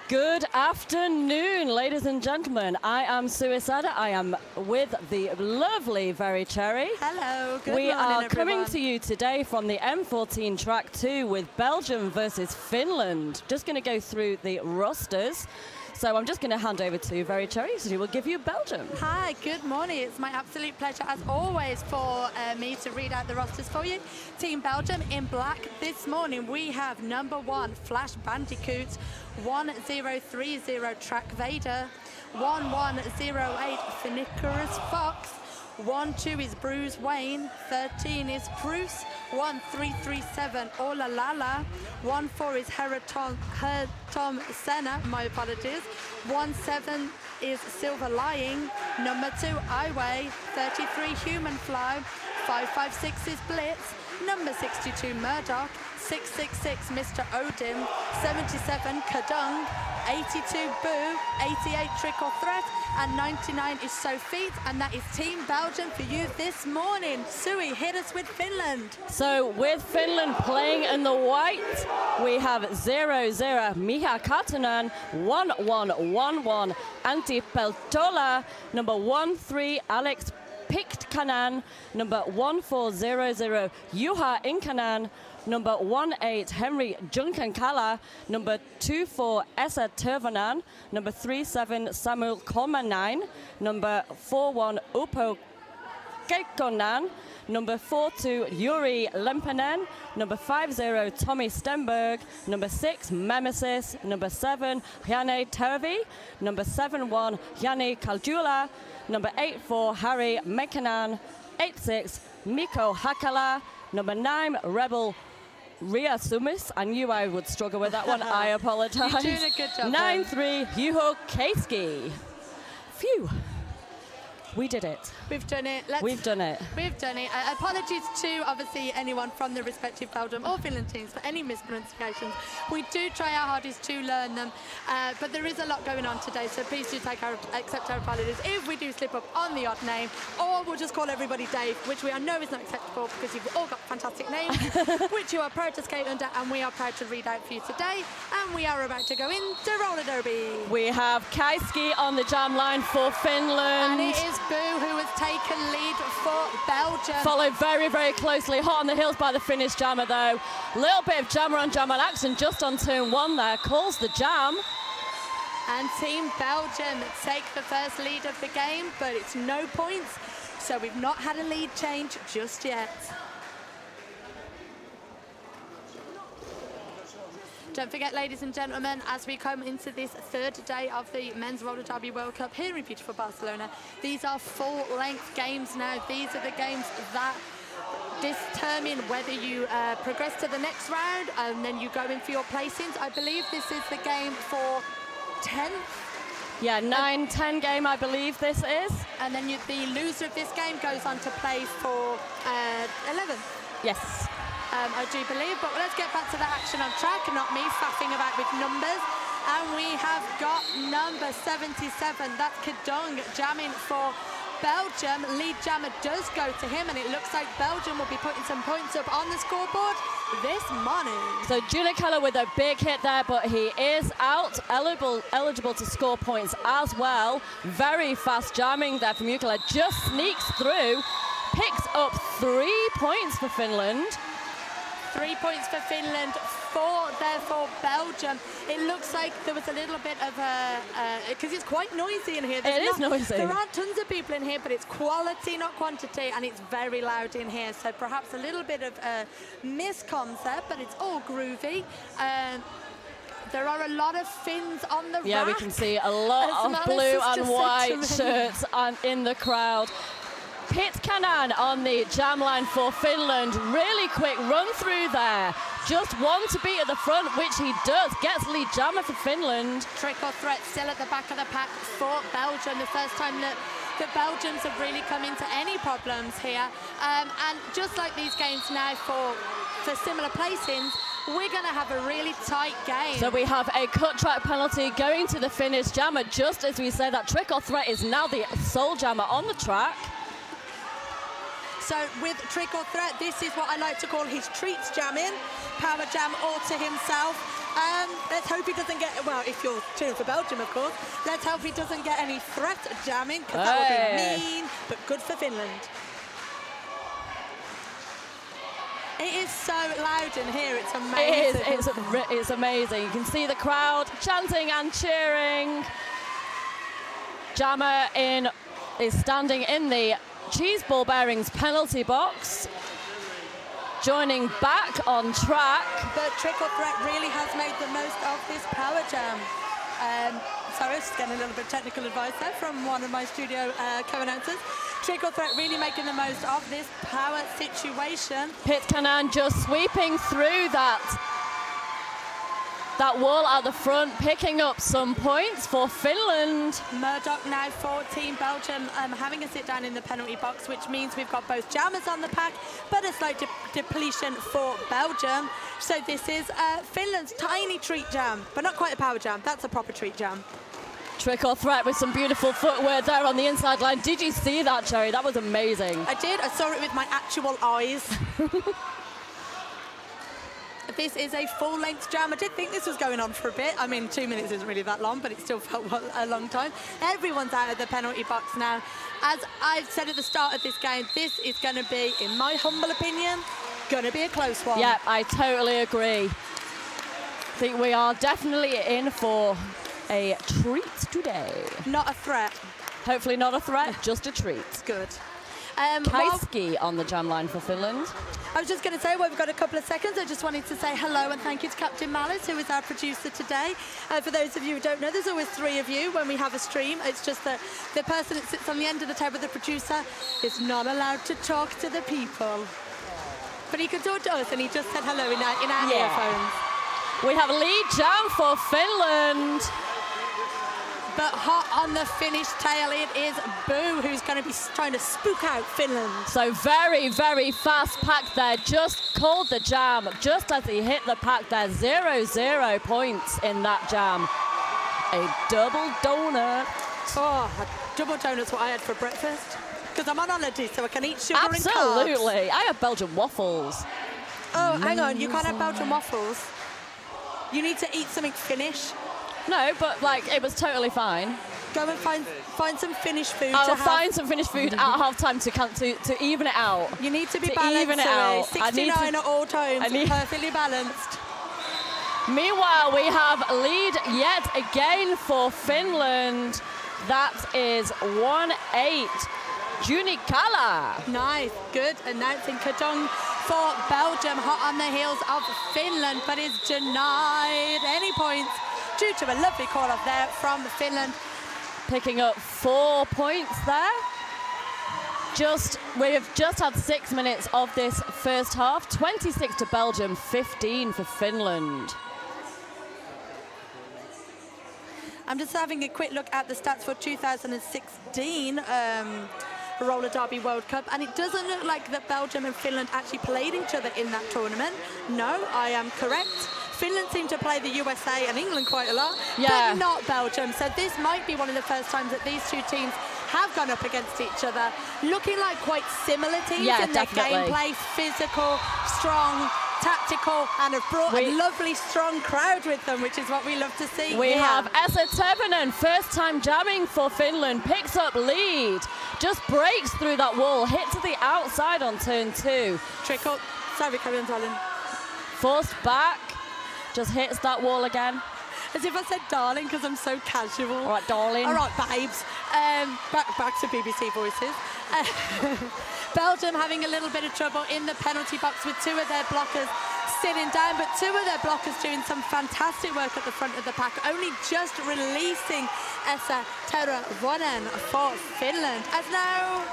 Good afternoon, ladies and gentlemen. I am Suicida. I am with the lovely Very Cherry. Hello, good morning, We are everyone. coming to you today from the M14 track 2 with Belgium versus Finland. Just going to go through the rosters. So I'm just going to hand over to Very Cherry, so she will give you Belgium. Hi, good morning. It's my absolute pleasure, as always, for me to read out the rosters for you. Team Belgium in black. This morning we have number 1, Flash Bandicoot, 1030 Track Vader, 1108 Finicarus Fox, 12 is Bruce Wayne, 13 is Bruce, 1337 Ola Lala, 14 is Tom Senna, my apologies, 17 is Silver Lying, number 2 Iway, 33 Human Fly, 556 is Blitz, number 62 Murdoch, 666 Mr. Odin, 77 Kadung, 82 Boo, 88 Trick or Threat, and 99 is Sophie, and that is Team Belgium for you this morning. Sui, hit us with Finland. So with Finland playing in the white, we have 0-0 Miha Katanen, 1111 Antti Peltola, number 13 Alex Pitkanen, number 1400 Juha Inkanen, number 18 Henry Junkankala, number 24 Esa Tervanen, number 37 Samuel Kolmanen, number 41 Upo Kekkonen, number 42 Yuri Lempänen, number 50 Tommy Stenberg, number 6 Memesis, number 7 Jane Tervi, number 71 Jani Kaljula, number 84 Harry Mekanan, 86 Mikko Hakala, number 9 Rebel Ria Sumis. I knew I would struggle with that one. I apologize. You're doing a good job. 9-3 Juho Keiski. Phew. We did it. We've done it. We've done it. We've done it. Apologies to, obviously, anyone from the respective Belgium or Finland teams for any mispronunciations. We do try our hardest to learn them, but there is a lot going on today, so please do accept our apologies if we do slip up on the odd name, or we'll just call everybody Dave, which we know is not acceptable because you've all got fantastic names, which you are proud to skate under, and we are proud to read out for you today. And we are about to go into roller derby. We have Keiski on the jam line for Finland. And it is Boo who has taken lead for Belgium. Followed very, very closely. Hot on the heels by the Finnish jammer, though. Little bit of jammer on jammer action just on turn 1 there. Calls the jam. And Team Belgium take the first lead of the game, but it's no points. So we've not had a lead change just yet. Don't forget, ladies and gentlemen, as we come into this third day of the Men's Roller Derby World Cup here in beautiful Barcelona, these are full-length games now. These are the games that determine whether you progress to the next round and then you go in for your placings. I believe this is the game for 10. Yeah, 9-10 game, I believe this is. And then the loser of this game goes on to play for 11. Yes. I do believe, but let's get back to the action on track, not me faffing about with numbers. And we have got number 77, that's Kadung, jamming for Belgium. Lead jammer does go to him, and it looks like Belgium will be putting some points up on the scoreboard this morning. So Junikala with a big hit there, but he is out, eligible to score points as well. Very fast jamming there from Jukala, just sneaks through, picks up 3 points for Finland. 3 points for Finland, 4 there for Belgium. It looks like there was a little bit of a, because it's quite noisy in here. It is noisy. There aren't tons of people in here, but it's quality, not quantity, and it's very loud in here. So perhaps a little bit of a miscomms there, but it's all groovy. There are a lot of Finns on the Yeah, rack. we can see a lot of blue and white shirts in the crowd. Pitkanen on the jam line for Finland. Really quick run through there. Just one to beat at the front, which he does. Gets lead jammer for Finland. Trick or threat still at the back of the pack for Belgium. The first time that the Belgians have really come into any problems here. And just like these games now for similar placings, we're going to have a really tight game. So we have a cut track penalty going to the Finnish jammer. Just as we say, that trick or threat is now the sole jammer on the track. So with Trick or Threat, this is what I like to call his treats jamming. Power jam all to himself. Let's hope he doesn't get, well, if you're cheering for Belgium, of course, let's hope he doesn't get any threat jamming, because that would be mean, but good for Finland. It is so loud in here, it's amazing. It is, it's amazing. You can see the crowd chanting and cheering. Jammer is standing in the cheese ball bearings penalty box, joining back on track. But Triple Threat really has made the most of this power jam. Sorry, just getting a little bit of technical advice there from one of my studio co-announcers. Triple Threat really making the most of this power situation. Pitkänen just sweeping through that wall at the front, picking up some points for Finland. Murdoch now for Team Belgium having a sit down in the penalty box, which means we've got both jammers on the pack, but a slight depletion for Belgium. So this is Finland's tiny treat jam, but not quite a power jam. That's a proper treat jam. Triple Threat with some beautiful footwork there on the inside line. Did you see that, Cherry? That was amazing. I did. I saw it with my actual eyes. This is a full-length jam. I did think this was going on for a bit. I mean, 2 minutes isn't really that long, but it still felt a long time. Everyone's out of the penalty box now. As I've said at the start of this game, this is going to be, in my humble opinion, going to be a close one. Yeah, I totally agree. I think we are definitely in for a treat today. Not a threat. Hopefully not a threat, just a treat. Good. Kaiski on the jam line for Finland. I was just going to say, well, we've got a couple of seconds. I just wanted to say hello and thank you to Captain Malice, who is our producer today. For those of you who don't know, there's always 3 of you when we have a stream. It's just that the person that sits on the end of the table, the producer, is not allowed to talk to the people. But he could talk to us, and he just said hello in our earphones. We have lead jam for Finland. But hot on the finish tail, it is Boo, who's going to be trying to spook out Finland. So very, very fast pack there. Just called the jam just as he hit the pack there. 0-0 points in that jam. A double donut. Oh, a double donut's what I had for breakfast. Because I'm on holiday, so I can eat sugar and carbs. Absolutely. I have Belgian waffles. Oh, hang on. You can't have Belgian waffles. You need to eat something Finnish. No, but like it was totally fine. Go and find some Finnish food. I'll find some Finnish food at half time to even it out. You need to be balanced. Even it out. 69 at all times, perfectly balanced. Meanwhile, we have lead yet again for Finland. That is 1-8. Junikala. Nice, good. Announcing Kadong for Belgium, hot on the heels of Finland, but is denied any points due to a lovely call up there from Finland. Picking up 4 points there. We've just had 6 minutes of this first half. 26 to Belgium, 15 for Finland. I'm just having a quick look at the stats for 2016 Roller Derby World Cup, and it doesn't look like that Belgium and Finland actually played each other in that tournament. No, I am correct. Finland seemed to play the USA and England quite a lot, but not Belgium. So this might be one of the first times that these 2 teams have gone up against each other, looking like quite similar teams in their gameplay, physical, strong, tactical, and have brought a lovely, strong crowd with them, which is what we love to see. We have Esa Tevenen, first time jamming for Finland, picks up lead, just breaks through that wall, hit to the outside on turn 2. Trickle. Sorry, carry on, darling. Forced back, just hits that wall again. As if I said darling, because I'm so casual. All right, darling. All right, babes. Back to BBC voices. Belgium having a little bit of trouble in the penalty box with 2 of their blockers sitting down, but 2 of their blockers doing some fantastic work at the front of the pack, only just releasing Esa Tevenen for Finland, as now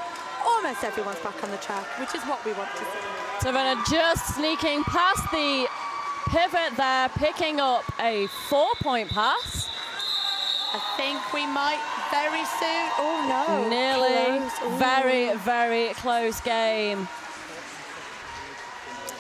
almost everyone's back on the track, which is what we want to see. Tevenen just sneaking past the pivot there, picking up a 4-point pass. I think we might very soon. Oh no. Nearly. Very, very close game.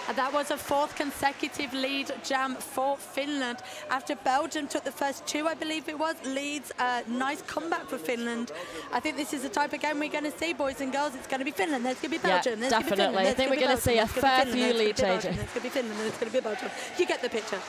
And that was a 4th consecutive lead jam for Finland. After Belgium took the first 2, I believe it was, leads. Nice comeback for Finland. I think this is the type of game we're going to see, boys and girls. It's going to be Finland, there's going to be Belgium. Yeah, definitely. I think we're going to see a fair few lead changes. There's going to be Finland, and it's going to be Belgium. You get the picture.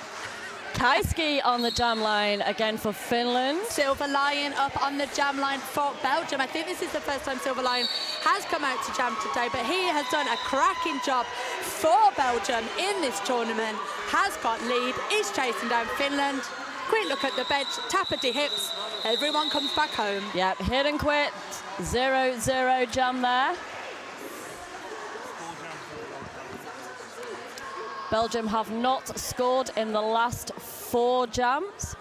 Kaiski on the jam line again for Finland. Silver Lion up on the jam line for Belgium. I think this is the first time Silver Lion has come out to jam today, but he has done a cracking job for Belgium in this tournament. Has got lead, is chasing down Finland. Quick look at the bench, tap at the hips. Everyone comes back home. Yep, hit and quit, 0-0 jam there. Belgium have not scored in the last 4 jams.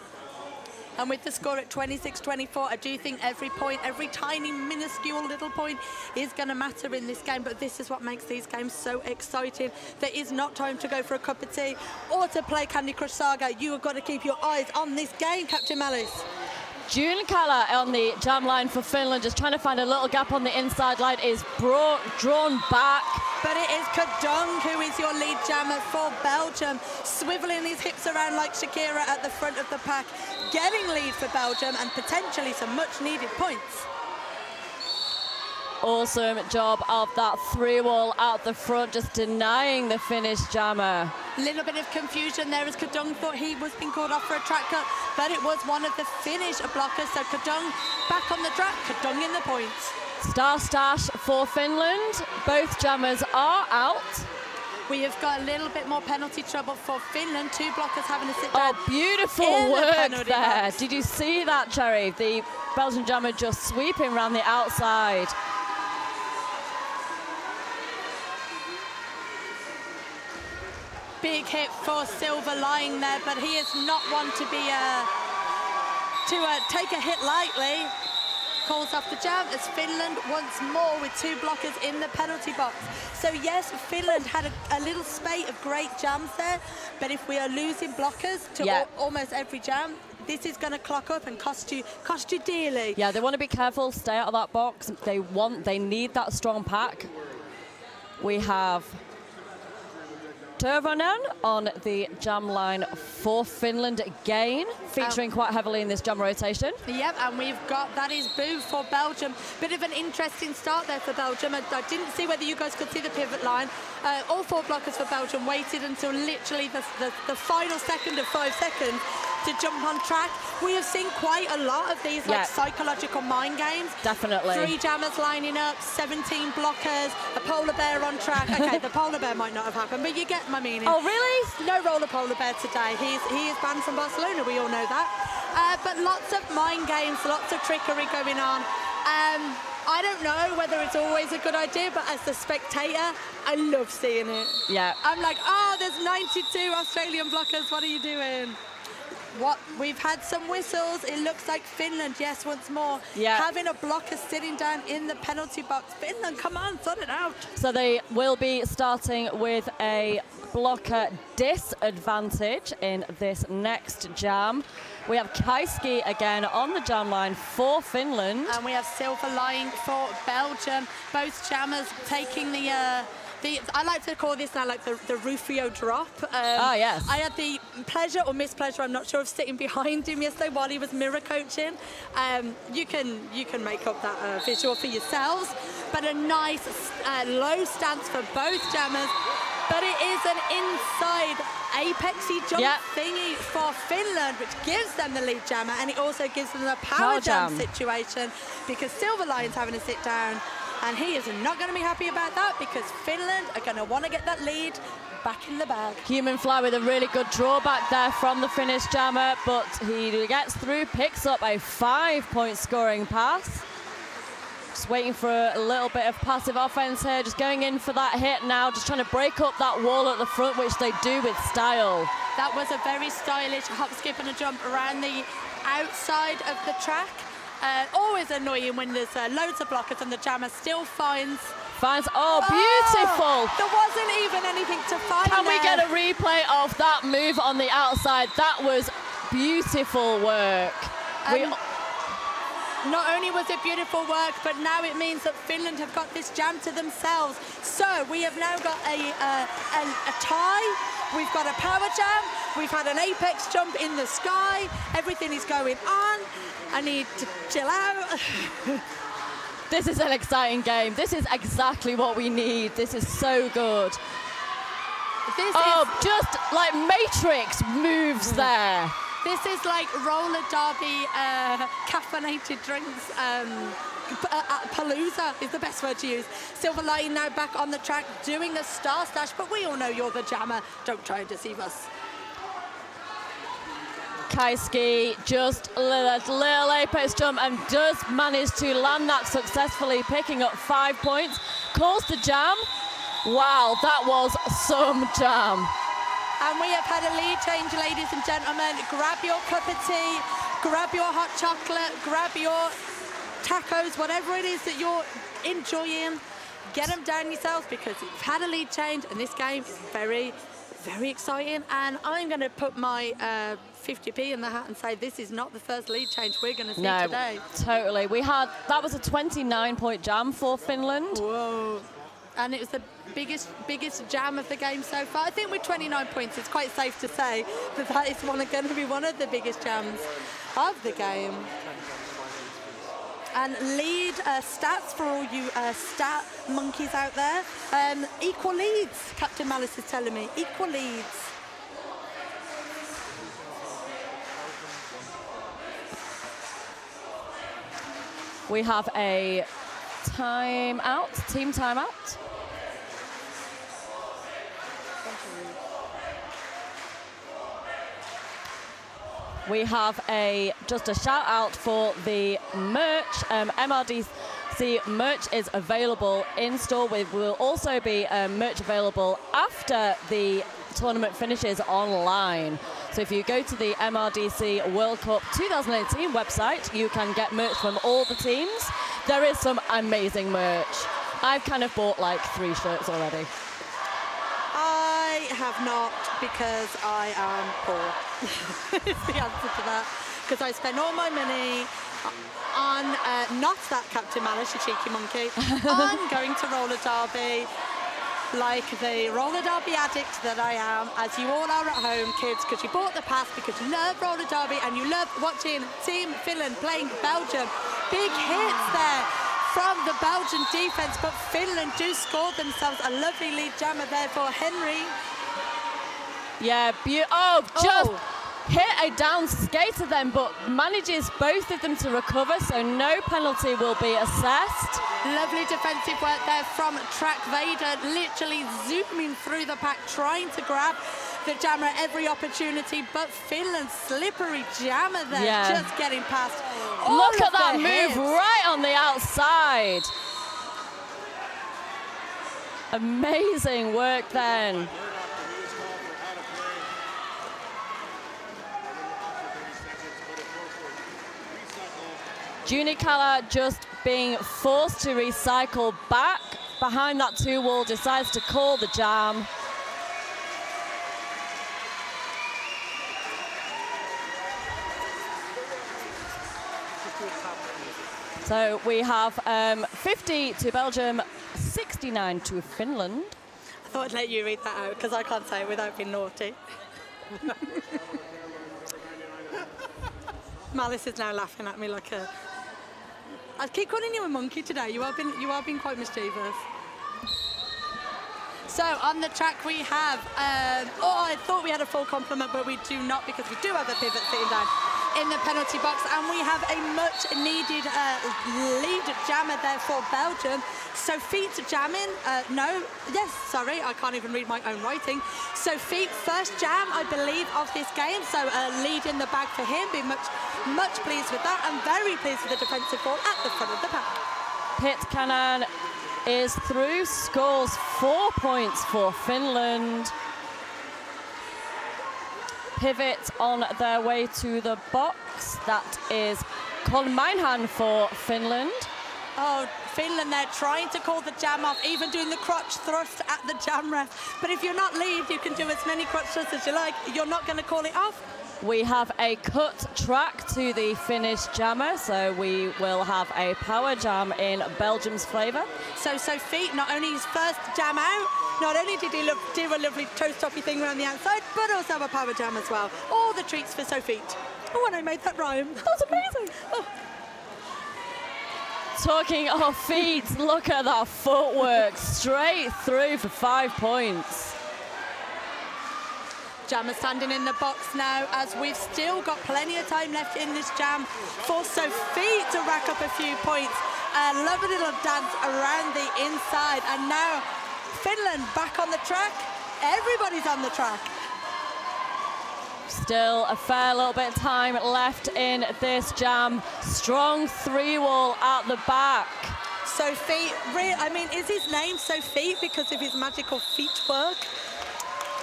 And with the score at 26-24, I do think every point, every tiny, minuscule little point is going to matter in this game. But this is what makes these games so exciting. There is not time to go for a cup of tea or to play Candy Crush Saga. You have got to keep your eyes on this game, Captain Malice. Junkala on the jam line for Finland, just trying to find a little gap on the inside line, is drawn back. But it is Kadung who is your lead jammer for Belgium, swiveling his hips around like Shakira at the front of the pack, getting lead for Belgium and potentially some much needed points. Awesome job of that through wall out the front, just denying the Finnish jammer. Little bit of confusion there as Kadung thought he was being called off for a track cut, but it was one of the Finnish blockers. So Kadung back on the track, Kadung in the points. Star stash for Finland. Both jammers are out. We have got a little bit more penalty trouble for Finland. 2 blockers having to sit down. Oh, beautiful work there. Did you see that, Cherry? The Belgian jammer just sweeping around the outside. Big hit for Silver lying there, but he is not one to be take a hit lightly. Calls off the jam as Finland once more with 2 blockers in the penalty box. So yes, Finland had a little spate of great jams there, but if we are losing blockers to almost every jam, this is going to clock up and cost you dearly. Yeah, they want to be careful, stay out of that box. They need that strong pack. We have Tervonen on the jam line for Finland again, featuring quite heavily in this jam rotation. Yep, and we've got, that is Boo for Belgium. Bit of an interesting start there for Belgium. I didn't see whether you guys could see the pivot line. All 4 blockers for Belgium waited until literally the final second of 5 seconds to jump on track. We have seen quite a lot of these like psychological mind games. Definitely. 3 jammers lining up, 17 blockers, a polar bear on track. Okay, the polar bear might not have happened, but you get my meaning. Oh, really? No roller polar bear today. He is banned from Barcelona, we all know that. But lots of mind games, lots of trickery going on. I don't know whether it's always a good idea, but as the spectator, I love seeing it. Yeah. I'm like, oh, there's 92 Australian blockers, what are you doing? We've had some whistles. It looks like Finland, yes, once more, having a blocker sitting down in the penalty box. Finland, come on, sort it out. So they will be starting with a blocker disadvantage in this next jam. We have Kaiski again on the jam line for Finland. And we have Silver lying for Belgium. Both jammers taking I like to call this now like the Rufio drop. Yes. I had the pleasure or mispleasure, I'm not sure, of sitting behind him yesterday while he was mirror coaching. You can make up that visual for yourselves. But a nice low stance for both jammers. But it is an inside apexy jump thingy for Finland, which gives them the lead jammer, and it also gives them a power jam situation because Silver Lion's having to sit down. And he is not going to be happy about that because Finland are going to want to get that lead back in the bag. Human Fly with a really good drawback there from the Finnish jammer, but he gets through, picks up a 5-point scoring pass. Just waiting for a little bit of passive offense here, just going in for that hit now, just trying to break up that wall at the front, which they do with style. That was a very stylish hop, skip and a jump around the outside of the track. Always annoying when there's loads of blockers and the jammer still finds. Oh, beautiful. There wasn't even anything to find. Can we get a replay of that move on the outside? That was beautiful work. Not only was it beautiful work, but now it means that Finland have got this jam to themselves. So we have now got a tie. We've got a power jam. We've had an apex jump in the sky. Everything is going on. I need to chill out. This is an exciting game. This is exactly what we need. This is so good. This just like Matrix moves there. This is like roller derby, caffeinated drinks. Palooza is the best word to use. Silver Lining now back on the track doing a star stash, but we all know you're the jammer. Don't try and deceive us. Kaiski just a little apex jump and does manage to land that successfully, picking up 5 points. Calls the jam. Wow, that was some jam. And we have had a lead change, ladies and gentlemen. Grab your cup of tea, grab your hot chocolate, grab your tacos, whatever it is that you're enjoying. Get them down yourselves because you've had a lead change and this game is very, very exciting. And I'm going to put my 50p in the hat and say this is not the first lead change we're going to see today. Totally. That was a 29-point jam for Finland. Whoa. And it was the biggest jam of the game so far. I think with 29 points, it's quite safe to say that that is going to be one of the biggest jams of the game. And lead stats for all you stat monkeys out there. Equal leads, Captain Malice is telling me. Equal leads. We have a team timeout. We have just a shout out for the merch. MRDC merch is available in store. We will also be merch available after the tournament finishes online. So if you go to the MRDC World Cup 2018 website, you can get merch from all the teams. There is some amazing merch. I've kind of bought like 3 shirts already. I have not, because I am poor. Is the answer to that. Because I spend all my money on, not that Captain Malice, you cheeky monkey, on going to roller derby, like the roller derby addict that I am, as you all are at home, kids, because you bought the pass because you love roller derby and you love watching Team Finland playing Belgium. Big hits there from the Belgian defense, but Finland do score themselves a lovely lead jammer there for Henry. Yeah, hit a down skater then, but manages both of them to recover, so no penalty will be assessed. Lovely defensive work there from Track Vader, literally zooming through the pack, trying to grab the jammer at every opportunity, but Finland's slippery jammer there, just getting past. Look at that move right on the outside. Amazing work then. Junikala just being forced to recycle back behind that 2-wall, decides to call the jam. So we have 50 to Belgium, 69 to Finland. I thought I'd let you read that out because I can't say it without being naughty. Malice is now laughing at me like a... I keep calling you a monkey today. You are being quite mischievous. So on the track we have, I thought we had a full complement, but we do not, because we do have a pivot sitting down in the penalty box, and we have a much needed lead jammer there for Belgium. Sophie's jamming, sorry, I can't even read my own writing. Sophie, first jam, I believe, of this game, so a lead in the bag for him, being much pleased with that, and very pleased with the defensive ball at the front of the pack. Pit Cannon is through, scores 4 points for Finland. Pivot on their way to the box. That is Colin Meinhan for Finland. Oh, Finland, they're trying to call the jam off, even doing the crotch thrust at the jam ref. But if you're not lead, you can do as many crotch thrusts as you like. You're not going to call it off. We have a cut track to the Finnish jammer, so we will have a power jam in Belgium's flavour. So Sophie, not only his first jam out, not only did he do a lovely toe-stoppy thing around the outside, but also have a power jam as well. All the treats for Sophie. Oh, and I made that rhyme. That's amazing. Oh. Talking of feet, look at that footwork, straight through for 5 points. Jammer standing in the box now, as we've still got plenty of time left in this jam for Sophie to rack up a few points. A lovely little dance around the inside, and now Finland back on the track. Everybody's on the track. Still a fair little bit of time left in this jam. Strong 3-wall at the back. Sophie, I mean, is his name Sophie because of his magical feet work?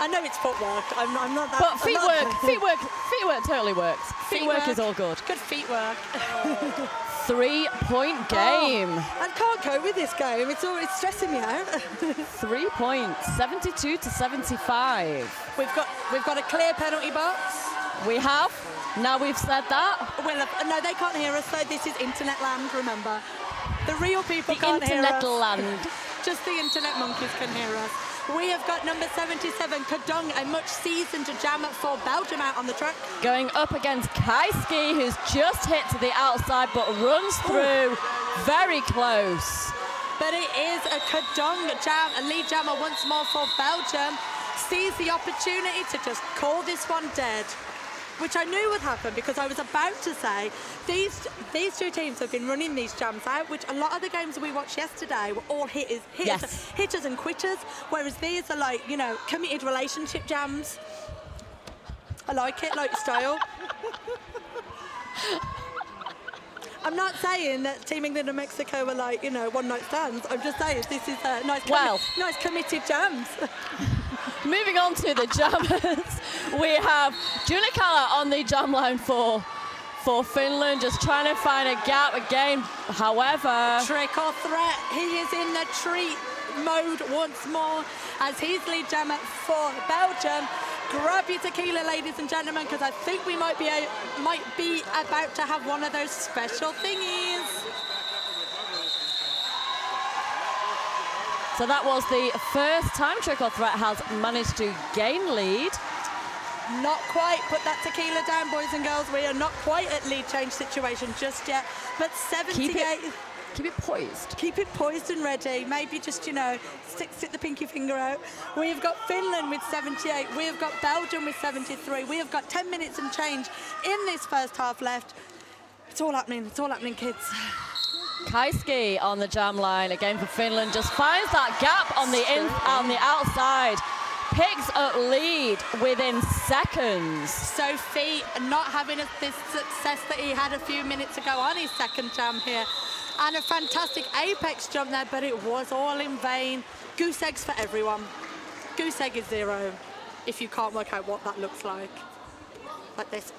I know it's footwork. I'm not that. But feet work totally works. Feet work is all good. Good feet work. 3-point game. I can't cope with this game. It's stressing me out. 3 points, 72 to 75. We've got a clear penalty box. We have. Now we've said that. Well, no, they can't hear us. So this is internet land. Remember, the real people can't hear us. Internet land. Just the internet monkeys can hear us. We have got number 77, Kadung, a much seasoned jammer for Belgium out on the track. Going up against Kaiski, who's just hit to the outside but runs through very close. But it is a Kadung jam, a lead jammer once more for Belgium. Sees the opportunity to just call this one dead, which I knew would happen because I was about to say these two teams have been running these jams out, which a lot of the games that we watched yesterday were all hitters and quitters, whereas these are like, you know, committed relationship jams. I like it, like style. I'm not saying that Team England and Mexico are like, you know, one-night stands. I'm just saying this is nice committed jams. Moving on to the jammers, we have Junikala on the jam line for Finland, just trying to find a gap again. However, trick or threat, he is in the treat mode once more as he's lead jammer for Belgium. Grab your tequila, ladies and gentlemen, because I think we might be about to have one of those special thingies. So that was the first time Trick or Threat has managed to gain lead. Not quite. Put that tequila down, boys and girls. We are not quite at lead change situation just yet. But 78. Keep it poised. Keep it poised and ready. Maybe just, you know, stick the pinky finger out. We've got Finland with 78. We have got Belgium with 73. We have got 10 minutes and change in this first half left. It's all happening. It's all happening, kids. Kaiski on the jam line again for Finland, just finds that gap on the outside, picks up lead within seconds. Sophie not having this success that he had a few minutes ago on his second jam here, and a fantastic apex jump there, but it was all in vain. Goose eggs for everyone. Goose egg is 0 if you can't work out what that looks like this.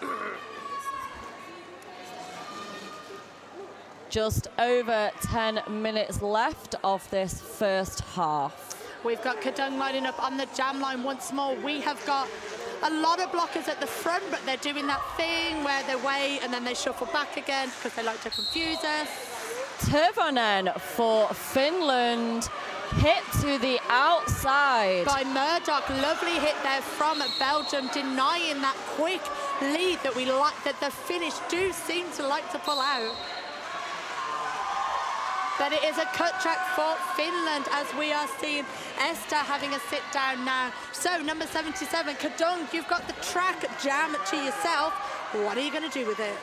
Just over 10 minutes left of this first half. We've got Kadung lining up on the jam line once more. We have got a lot of blockers at the front, but they're doing that thing where they wait and then they shuffle back again because they like to confuse us. Tervonen for Finland, hit to the outside. By Murdoch, lovely hit there from Belgium, denying that quick lead that we like, that the Finnish do seem to like to pull out. But it is a cut track for Finland as we are seeing Esther having a sit down now. So number 77, Kadung, you've got the track jam to yourself. What are you going to do with it?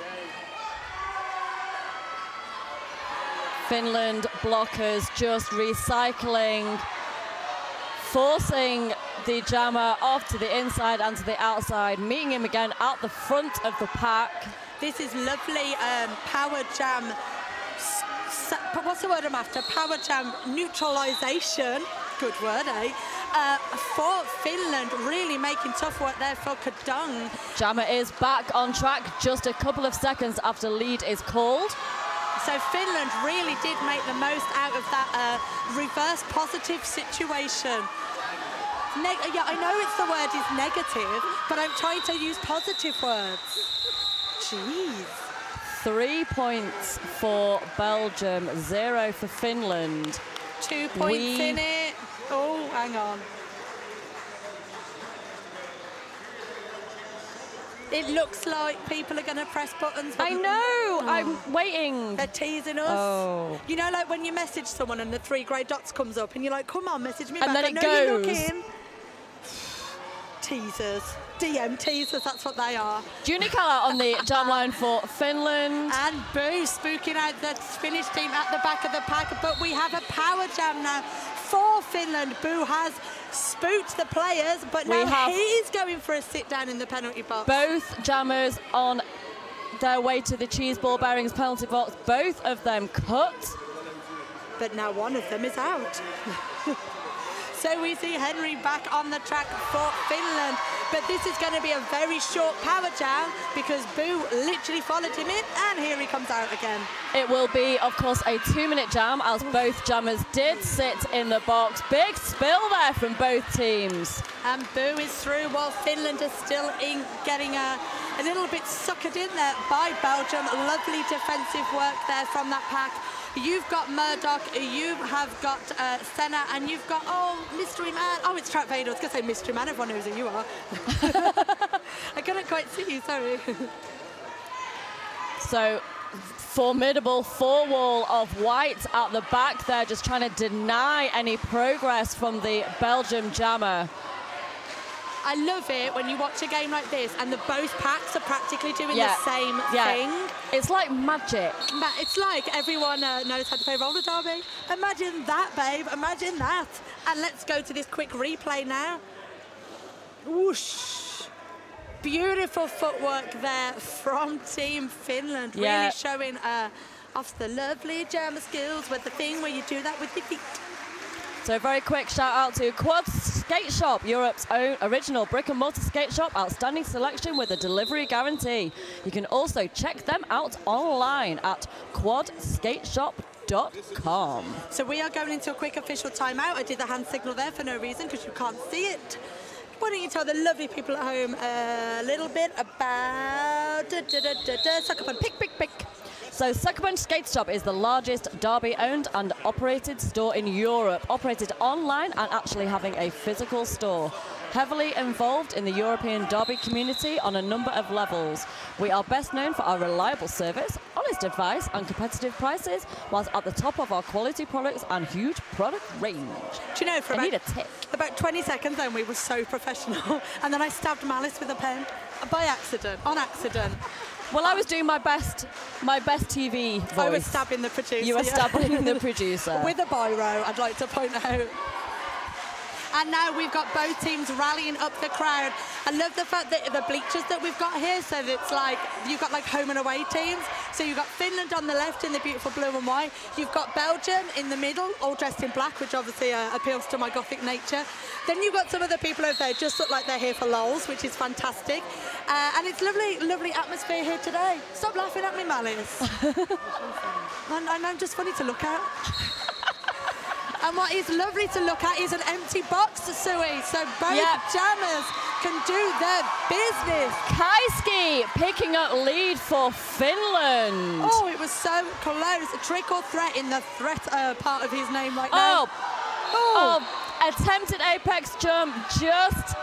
Finland blockers just recycling, forcing the jammer off to the inside and to the outside, meeting him again at the front of the pack. This is lovely power jam. What's the word I'm after? Power jam neutralisation. Good word, eh? For Finland, really making tough work there for Kadung. Jammer is back on track just a couple of seconds after lead is called. So Finland really did make the most out of that reverse positive situation. Yeah, I know the word is negative, but I'm trying to use positive words. Jeez. 3 points for Belgium, 0 for Finland. 2 points in it. Oh, hang on. It looks like people are going to press buttons. I know, I'm waiting. They're teasing us. Oh. You know, like when you message someone and the 3 grey dots comes up and you're like, come on, message me back. And then I it know goes. you're looking. Teasers. DMTs, as that's what they are. Junikala on the jam line for Finland. And Boo spooking out the Finnish team at the back of the pack, but we have a power jam now for Finland. Boo has spooked the players, but now he's going for a sit down in the penalty box. Both jammers on their way to the cheese ball bearings penalty box, both of them cut. But now one of them is out. So we see Henry back on the track for Finland. But this is going to be a very short power jam because Boo literally followed him in, and here he comes out again. It will be, of course, a 2-minute jam as both jammers did sit in the box. Big spill there from both teams. And Boo is through while Finland is still getting a little bit suckered in there by Belgium. Lovely defensive work there from that pack. You've got Murdoch, you have got Senna, and you've got, Mystery Man. Oh, it's Trap Vader. I was going to say Mystery Man. Everyone knows who you are. I couldn't quite see you, sorry. So, formidable four-wall of white at the back there, just trying to deny any progress from the Belgium jammer. I love it when you watch a game like this and both packs are practically doing the same thing. It's like magic. It's like everyone knows how to play roller derby. Imagine that, babe. Imagine that. And let's go to this quick replay now. Whoosh. Beautiful footwork there from Team Finland. Really showing off the lovely jammer skills with the thing where you do that with your feet. So a very quick shout out to Quad Skate Shop, Europe's own original brick and mortar skate shop. Outstanding selection with a delivery guarantee. You can also check them out online at quadskateshop.com. So we are going into a quick official timeout. I did the hand signal there for no reason because you can't see it. Why don't you tell the lovely people at home a little bit about Suckerpunch, pick. So Suckerpunch Skate Shop is the largest Derby-owned and operated store in Europe, operated online and actually having a physical store. Heavily involved in the European Derby community on a number of levels. We are best known for our reliable service, honest advice and competitive prices, whilst at the top of our quality products and huge product range. Do you know, for about 20 seconds then we were so professional, and then I stabbed Malice with a pen by accident, on accident. Well, I was doing my best TV voice. I was stabbing the producer. You were stabbing the producer. With a biro, I'd like to point out. And now we've got both teams rallying up the crowd. I love the fact that the bleachers that we've got here, so that it's like, you've got like home and away teams. So you've got Finland on the left in the beautiful blue and white. You've got Belgium in the middle, all dressed in black, which obviously appeals to my gothic nature. Then you've got some of the people over there just look like they're here for lols, which is fantastic. And it's lovely, lovely atmosphere here today. Stop laughing at me, Malice. I know, just funny to look at. And what is lovely to look at is an empty box, Sui. So both jammers can do their business. Kaiski picking up lead for Finland. Oh, it was so close. A trick or threat in the threat part of his name right now. Attempted apex jump, just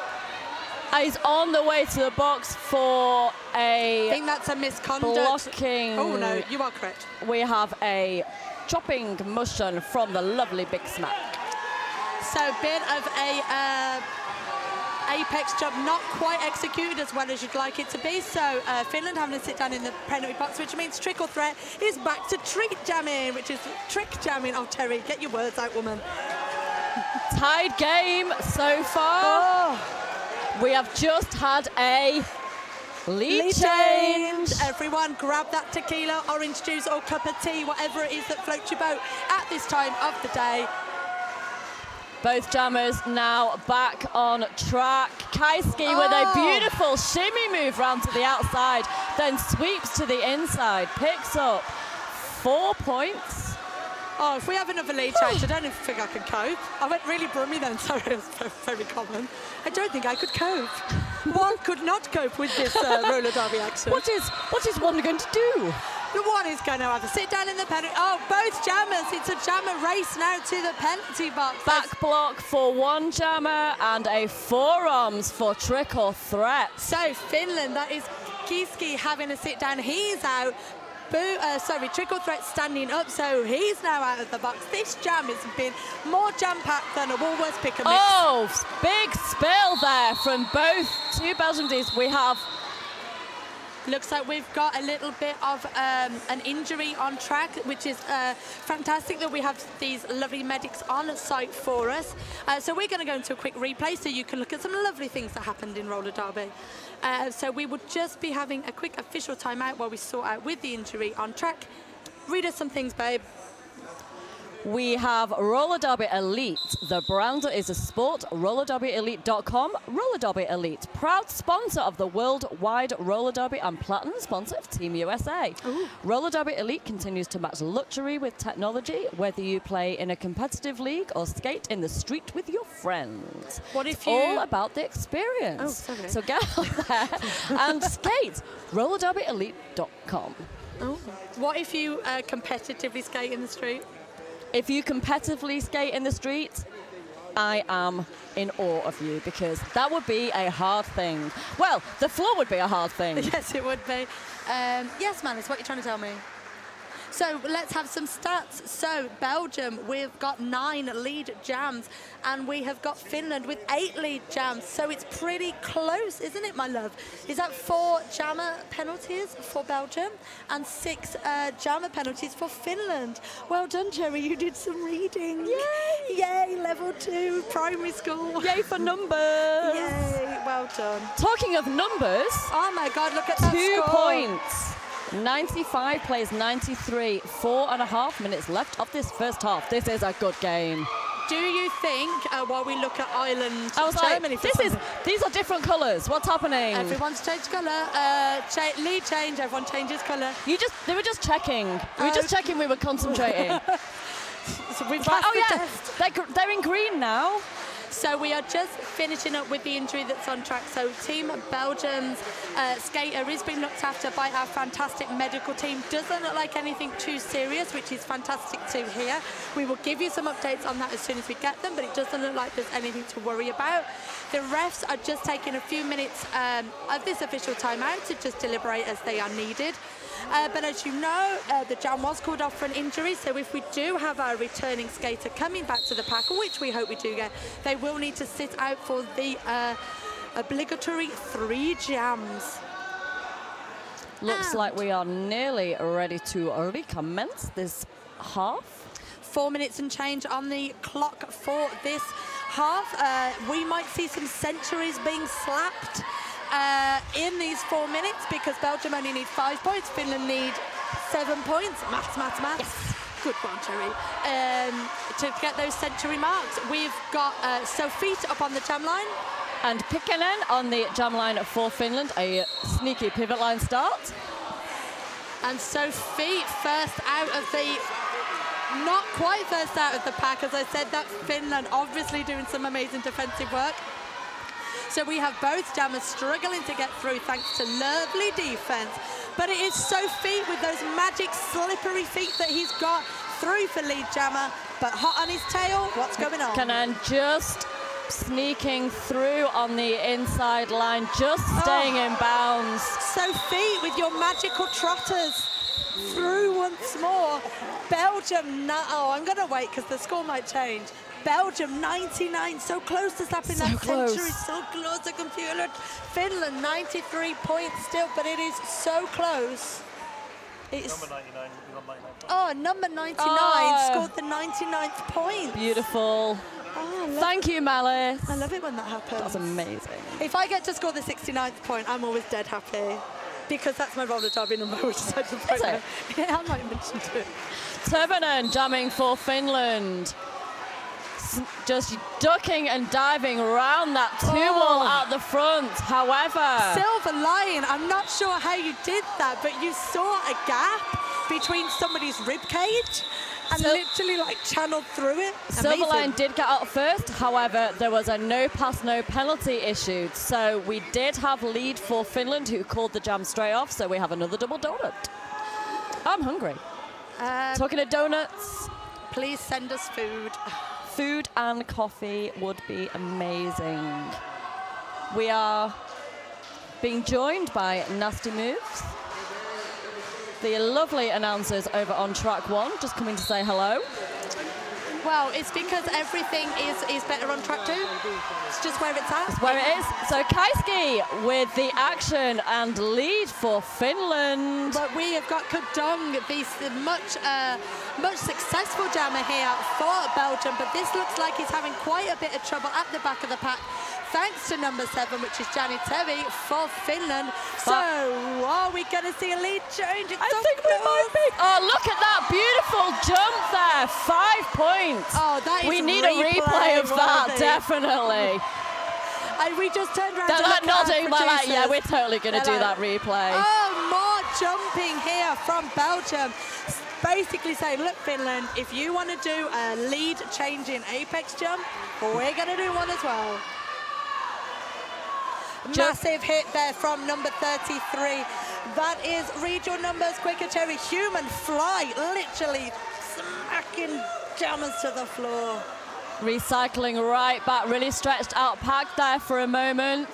is on the way to the box for I think that's a misconduct. Blocking. Oh no, you are correct. We have a chopping motion from the lovely Big Smack. So a bit of a apex jump, not quite executed as well as you'd like it to be. So Finland having to sit down in the penalty box, which means trick or threat is back to treat jamming, which is trick jamming. Oh, Terry, get your words out, woman. Tied game so far. We have just had a lead change. Everyone grab that tequila, orange juice or cup of tea, whatever it is that floats your boat at this time of the day. Both jammers now back on track. Kaiski with a beautiful shimmy move round to the outside, then sweeps to the inside, picks up 4 points. Oh, if we have another lead change, I don't think I can cope. I went really brummy then, sorry, it was very common. I don't think I could cope. One could not cope with this roller derby action. What is one going to do? The one is going to have to sit down in the penalty. Oh, both jammers. It's a jammer race now to the penalty box. Back block for one jammer and a forearms for trick or threat. So Finland, that is Kaiski having a sit down. He's out. Trickle Threat standing up, so he's now out of the box. This jam has been more jam-packed than a Woolworths pick-a-mix. Oh, big spill there from both two Belgian teams. We have... Looks like we've got a little bit of an injury on track, which is fantastic that we have these lovely medics on site for us. So we're going to go into a quick replay so you can look at some lovely things that happened in roller derby. So we would just be having a quick official timeout while we sort out with the injury on track. Read us some things, babe. We have Roller Derby Elite. The brand is a sport, rollerderbyelite.com. Roller Derby Elite, proud sponsor of the worldwide roller derby and platinum sponsor of Team USA. Ooh. Roller Derby Elite continues to match luxury with technology, whether you play in a competitive league or skate in the street with your friends. What if it's you... all about the experience. Oh, sorry. So get out there and skate. rollerderbyelite.com. Oh. What if you competitively skate in the street? If you competitively skate in the street, I am in awe of you, because that would be a hard thing. Well, the floor would be a hard thing. Yes, it would be. Yes, Manus, what are you trying to tell me? So let's have some stats. So Belgium, we've got 9 lead jams, and we have got Finland with 8 lead jams. So it's pretty close, isn't it, my love? Is that 4 jammer penalties for Belgium and 6 jammer penalties for Finland? Well done, Jerry. You did some reading. Yay! Yay, level 2, primary school. Yay for numbers. Yay, well done. Talking of numbers. Oh my God, look at that 2 score. points. 95 plays 93, 4.5 minutes left of this first half. This is a good game. Do you think, while we look at Ireland, I was Germany, like, these are different colours. What's happening? Everyone's changed colour. Lead change, everyone changes colour. They were just checking. We were just checking we were concentrating. So we've passed the test. They're in green now. So we are just finishing up with the injury that's on track. So Team Belgium's skater is being looked after by our fantastic medical team. Doesn't look like anything too serious, which is fantastic to hear. We will give you some updates on that as soon as we get them, but it doesn't look like there's anything to worry about. The refs are just taking a few minutes of this official timeout to just deliberate as they are needed. But as you know, the jam was called off for an injury, so if we do have our returning skater coming back to the pack, which we hope we do get, they will need to sit out for the obligatory 3 jams. Looks like we are nearly ready to recommence this half. 4 minutes and change on the clock for this half. We might see some centuries being slapped in these 4 minutes, because Belgium only need 5 points, Finland need 7 points. Maths. Yes. Good one, Jerry. To get those century marks, we've got Sophie up on the jam line. And Pikkanen on the jam line for Finland, a sneaky pivot line start. And Sophie first out of the, not quite first out of the pack, as I said, that Finland obviously doing some amazing defensive work. So we have both jammers struggling to get through thanks to lovely defense. But it is Sophie with those magic slippery feet that he's got through for lead jammer, but hot on his tail. What's going on? Pikkanen just sneaking through on the inside line, just staying in bounds. Sophie with your magical trotters through once more. Belgium, I'm going to wait because the score might change. Belgium 99, so close to slapping that century, so close to computer. Finland 93 points still, but it is so close. It's number 99. Oh, number 99 scored the 99th point. Beautiful. Oh, thank you, Malice. I love it when that happens. That's amazing. If I get to score the 69th point, I'm always dead happy, because that's my roller derby number, which is at the point. Is it? Yeah, I might have mentioned it. Turvinen jamming for Finland. Just ducking and diving around that 2-wall at the front. However, Silver line, I'm not sure how you did that, but you saw a gap between somebody's rib cage and literally like channeled through it. Silver line did get out first. However, there was a no pass, no penalty issued. So we did have lead for Finland, who called the jam straight off. So we have another double donut. I'm hungry. Talking of donuts, please send us food. Food and coffee would be amazing. We are being joined by Nasty Moves. the lovely announcers over on track 1 just coming to say hello. Well, it's because everything is better on track 2. It's just where it's at. It's where it is. So Kaiski with the action and lead for Finland. But we have got Kudong, this much successful jammer here for Belgium, but this looks like he's having quite a bit of trouble at the back of the pack, thanks to number 7, which is Jani Tevi for Finland. So, are we going to see a lead change? I think we might be. Oh, look at that beautiful jump there. 5 points. Oh, that is we need a replay of that, definitely. And we just turned around They're to like nodding, they're like, yeah, we're totally going to do that replay. Oh, more jumping here from Belgium. Basically saying, look, Finland, if you want to do a lead change in apex jump, we're going to do one as well. Massive hit there from number 33. That is, read your numbers quicker, Cherry. Human fly, literally smacking jammers to the floor. Recycling right back, really stretched out pack there for a moment.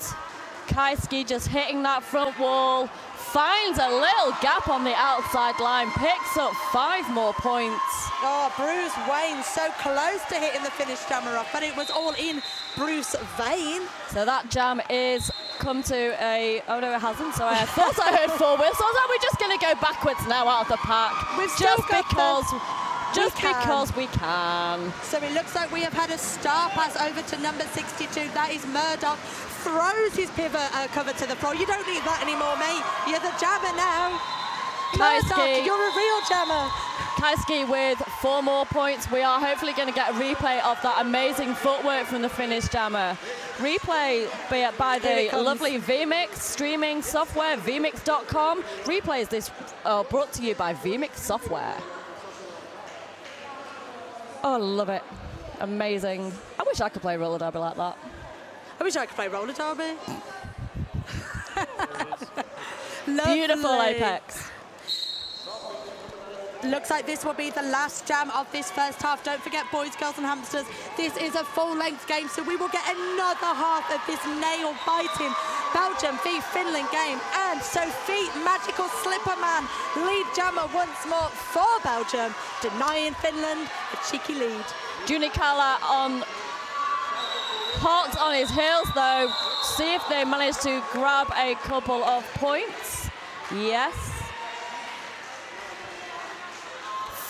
Kaiski just hitting that front wall, finds a little gap on the outside line, picks up 5 more points. Oh, Bruce Wayne so close to hitting the finish jammer off, but it was all in Bruce Wayne. So that jam is come to a, oh no it hasn't, so I thought I heard 4 whistles, and we're just going to go backwards now out of the pack. We've just because we can. So it looks like we have had a star pass over to number 62, that is Murdoch. Throws his pivot cover to the floor. You don't need that anymore, mate. You're the jammer now. Murdoch, you're a real jammer. Kaiski with 4 more points. We are hopefully going to get a replay of that amazing footwork from the Finnish jammer. Replay by the lovely vMix streaming software, vmix.com. Replays this brought to you by vMix software. Oh, love it. Amazing. I wish I could play roller derby like that. I wish I could play roller derby. Beautiful apex. Looks like this will be the last jam of this first half. Don't forget, boys, girls and hamsters, this is a full-length game, so we will get another half of this nail-biting Belgium v Finland game. And Sophie, Magical Slipperman, lead jammer once more for Belgium, denying Finland a cheeky lead. Junikala on hot on his heels, though. See if they manage to grab a couple of points. Yes.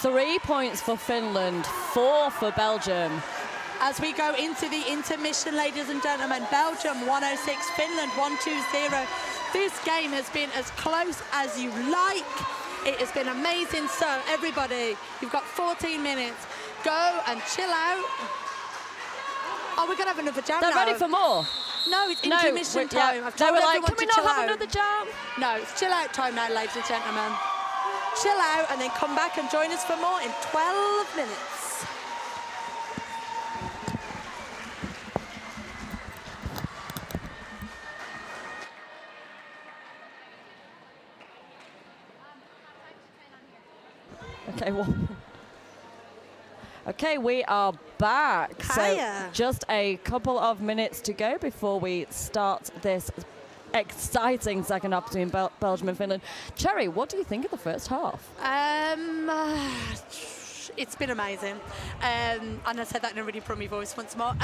3 points for Finland, 4 for Belgium. As we go into the intermission, ladies and gentlemen, Belgium 106, Finland 120. This game has been as close as you like. It has been amazing. So everybody, you've got 14 minutes. Go and chill out. Oh, we're going to have another jam now. They're ready for more. No, it's intermission time. Yeah. They were like, can we not have another jam? No, it's chill out time now, ladies and gentlemen. Chill out and then come back and join us for more in 12 minutes. Okay, well. Okay, we are back. Hiya. So just a couple of minutes to go before we start this exciting second half between Belgium and Finland. Cherry, what do you think of the first half? It's been amazing. And I said that in a really brummy voice once more.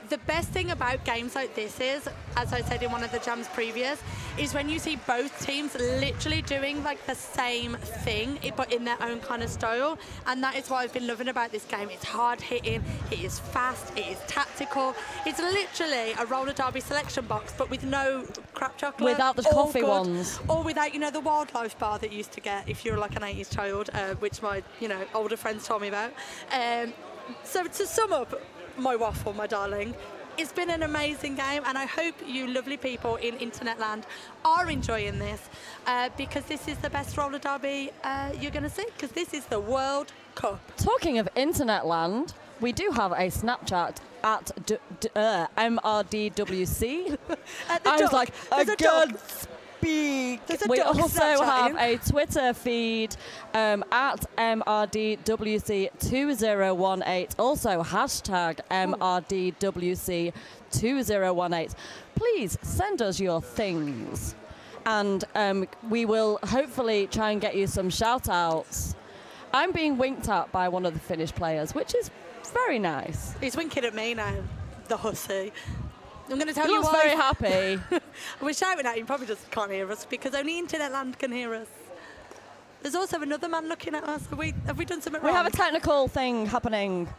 The best thing about games like this is, as I said in one of the jams previous, is when you see both teams literally doing like the same thing, but in their own kind of style. And that is what I've been loving about this game. It's hard hitting, it is fast, it is tactical. It's literally a roller derby selection box, but with no crap chocolate. Without the coffee ones. Or without, you know, the wildlife bar that you used to get if you're like an 80s child, which my, you know, older friends told me about. So to sum up, my waffle, my darling, it's been an amazing game, and I hope you lovely people in internet land are enjoying this, because this is the best roller derby you're going to see, because this is the World Cup. Talking of internet land, we do have a Snapchat at MRDWC. I was like, I can't speak. We also have a Twitter feed at MRDWC2018. Also, hashtag MRDWC2018. Please send us your things. and we will hopefully try and get you some shout-outs. I'm being winked at by one of the Finnish players, which is very nice. He's winking at me now, the hussy. I'm going to tell He you looks why. very happy. We're shouting at him, probably just can't hear us because only Internet Land can hear us. There's also another man looking at us. Have we done something wrong? We have a technical thing happening.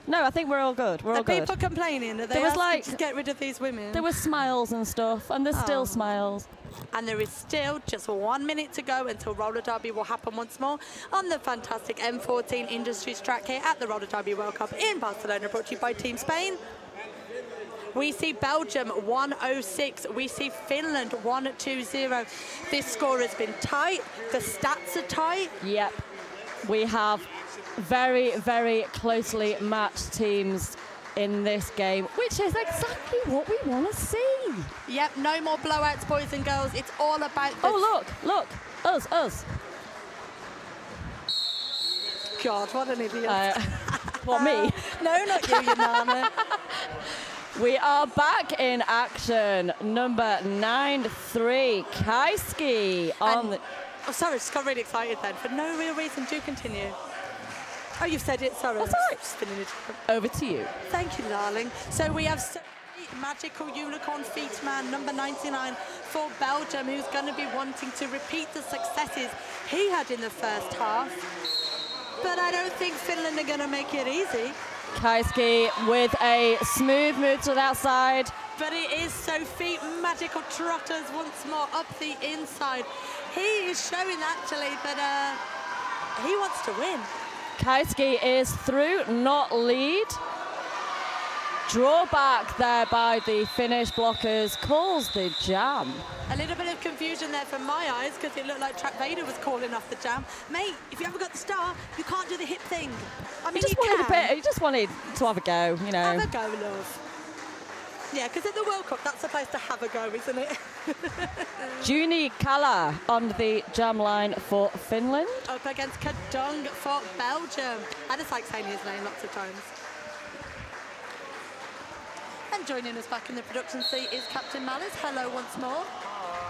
No, I think we're all good. We're all good. People complaining that they was asked like, to get rid of these women. There were smiles and stuff, and there's still smiles. And there is still just 1 minute to go until roller derby will happen once more on the fantastic M14 Industries track here at the Roller Derby World Cup in Barcelona, brought to you by Team Spain. We see Belgium 106. We see Finland 120. This score has been tight. The stats are tight. Yep. We have very, very closely matched teams in this game, which is exactly what we want to see. Yep, no more blowouts, boys and girls. It's all about the... Oh, look, us. God, what an idiot. What, me? No, not you, you nana. We are back in action. Number 9-3, Kaiski on the... Oh, sorry, I just got really excited then. For no real reason, do continue. Oh, you've said it, sorry. That's all right. Just spinning it. Over to you. Thank you, darling. So we have Magical Unicorn Feet Man, number 99 for Belgium, who's going to be wanting to repeat the successes he had in the first half. But I don't think Finland are going to make it easy. Kaiski with a smooth move to the outside. But it is Sophie Magical Trotters once more up the inside. He is showing actually that he wants to win. Kaiski is through, not lead. Draw back there by the Finnish blockers, calls the jam. A little bit of confusion there from my eyes because it looked like Track Vader was calling off the jam. Mate, if you haven't got the star, you can't do the hip thing. I mean, He just wanted to have a go, you know. Have a go, love. Yeah, because at the World Cup, that's supposed to have a go, isn't it? Juni Kala on the jam line for Finland. Up against Kadung for Belgium. I just like saying his name lots of times. And joining us back in the production seat is Captain Malice. Hello once more.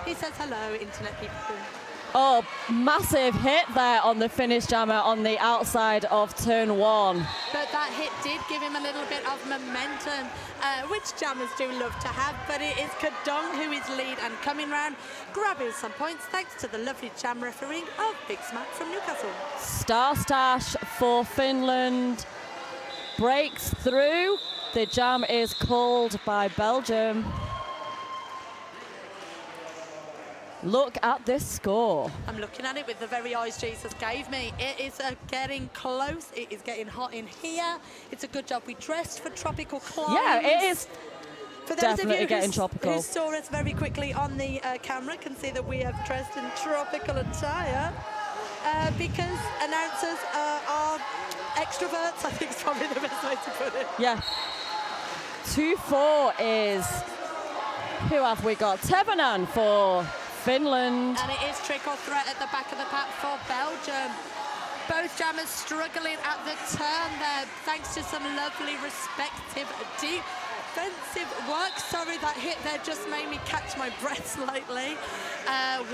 He says hello, internet people. Oh, massive hit there on the Finnish jammer on the outside of turn 1. But that hit did give him a little bit of momentum, which jammers do love to have. But it is Kadung who is lead and coming round, grabbing some points thanks to the lovely jam refereeing of Big Smack from Newcastle. Star Stash for Finland breaks through. The jam is called by Belgium. Look at this score. I'm looking at it with the very eyes Jesus gave me. It is getting close. It is getting hot in here. It's a good job we dressed for tropical climes. Yeah, it is. For those Definitely of you getting tropical. who saw us very quickly on the camera can see that we have dressed in tropical attire because announcers are extroverts, I think is probably the best way to put it. Yeah. 2-4 is, who have we got? Tevanen for Finland. And it is trick or threat at the back of the pack for Belgium. Both jammers struggling at the turn there, thanks to some lovely respective defensive work. Sorry, that hit there just made me catch my breath slightly.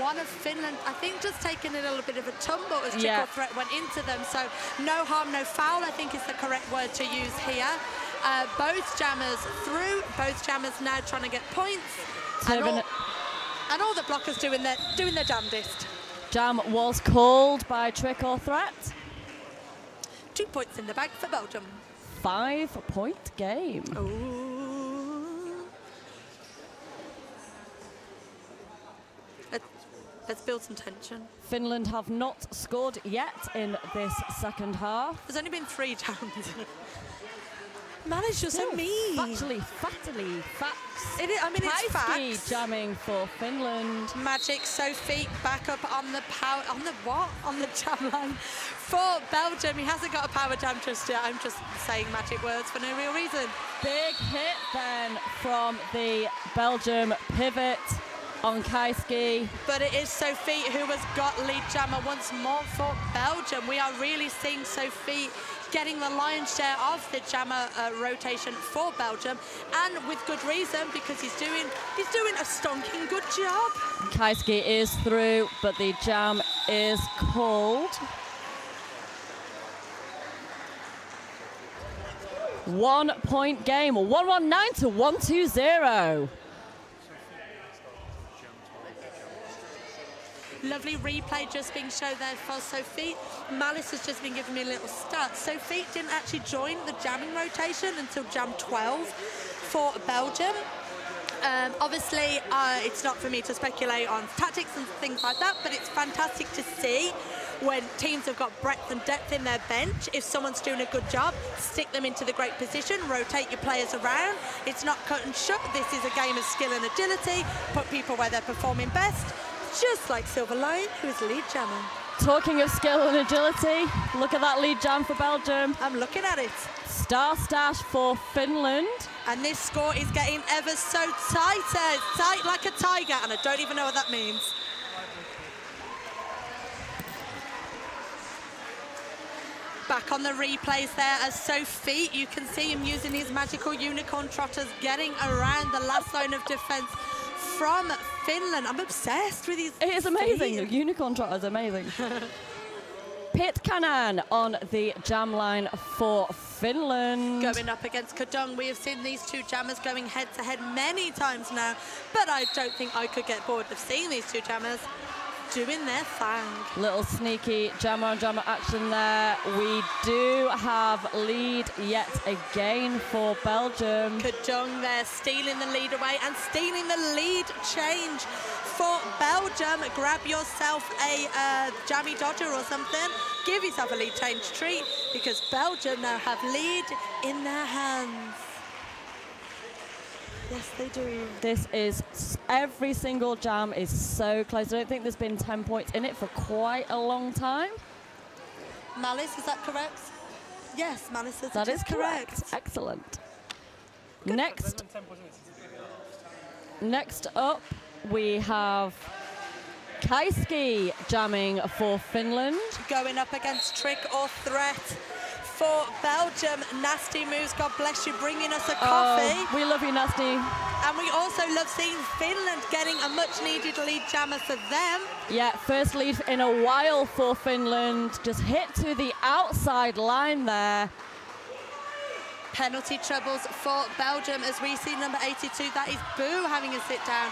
One of Finland, I think, just taking a little bit of a tumble as trick or threat went into them. So no harm, no foul, I think is the correct word to use here. Both jammers through, both jammers now trying to get points. And all the blockers doing their damnedest. Jam was called by trick or threat. 2 points in the bag for Belgium. 5-point game. Ooh. Let's build some tension. Finland have not scored yet in this second half. There's only been 3 jams. Man, it's just so mean. Facts. It is, I mean, it's Kaiski facts. jamming for Finland. Magic Sophie back up on the power, on the jam line for Belgium. He hasn't got a power jam just yet. I'm just saying magic words for no real reason. Big hit then from the Belgium pivot. on Kaiski. But it is Sophie who has got lead jammer once more for Belgium. We are really seeing Sophie getting the lion's share of the jammer rotation for Belgium, and with good reason, because he's doing a stonking good job. Kaiski is through, but the jam is called. 1 point game, 119 to 120. Lovely replay just being shown there for Sophie. Malice has just been giving me a little stat. Sophie didn't actually join the jamming rotation until jam 12 for Belgium. Obviously, it's not for me to speculate on tactics and things like that, but it's fantastic to see when teams have got breadth and depth in their bench. If someone's doing a good job, stick them into the great position, rotate your players around. It's not cut and shut. This is a game of skill and agility. Put people where they're performing best, just like Silver Lion, who is lead jammer. Talking of skill and agility, look at that lead jam for Belgium. I'm looking at it. Star stash for Finland. And this score is getting ever so tighter. It's tight like a tiger, and I don't even know what that means. Back on the replays there as Sophie, you can see him using his magical unicorn trotters, getting around the last line of defense from Finland. I'm obsessed with these. It is amazing. The unicorn trotter is amazing. Pitkanen on the jam line for Finland. Going up against Kadung. We have seen these two jammers going head to head many times now, but I don't think I could get bored of seeing these two jammers doing their thing. Little sneaky jammer on jammer action there. We do have lead yet again for Belgium. Kadung there stealing the lead away and stealing the lead change for Belgium. Grab yourself a jammy dodger or something. Give yourself a lead change treat, because Belgium now have lead in their hands. Yes, they do. This is, every single jam is so close. I don't think there's been 10 points in it for quite a long time. Malice, is that correct? Yes, Malice says that is correct. Excellent. Next up, we have Kaiski jamming for Finland. Going up against Trick or Threat for Belgium. Nasty moves, God bless you, bringing us a coffee. We love you, Nasty. And we also love seeing Finland getting a much-needed lead jammer for them. Yeah, first lead in a while for Finland. Just hit to the outside line there. Penalty troubles for Belgium as we see number 82, that is Boo, having a sit down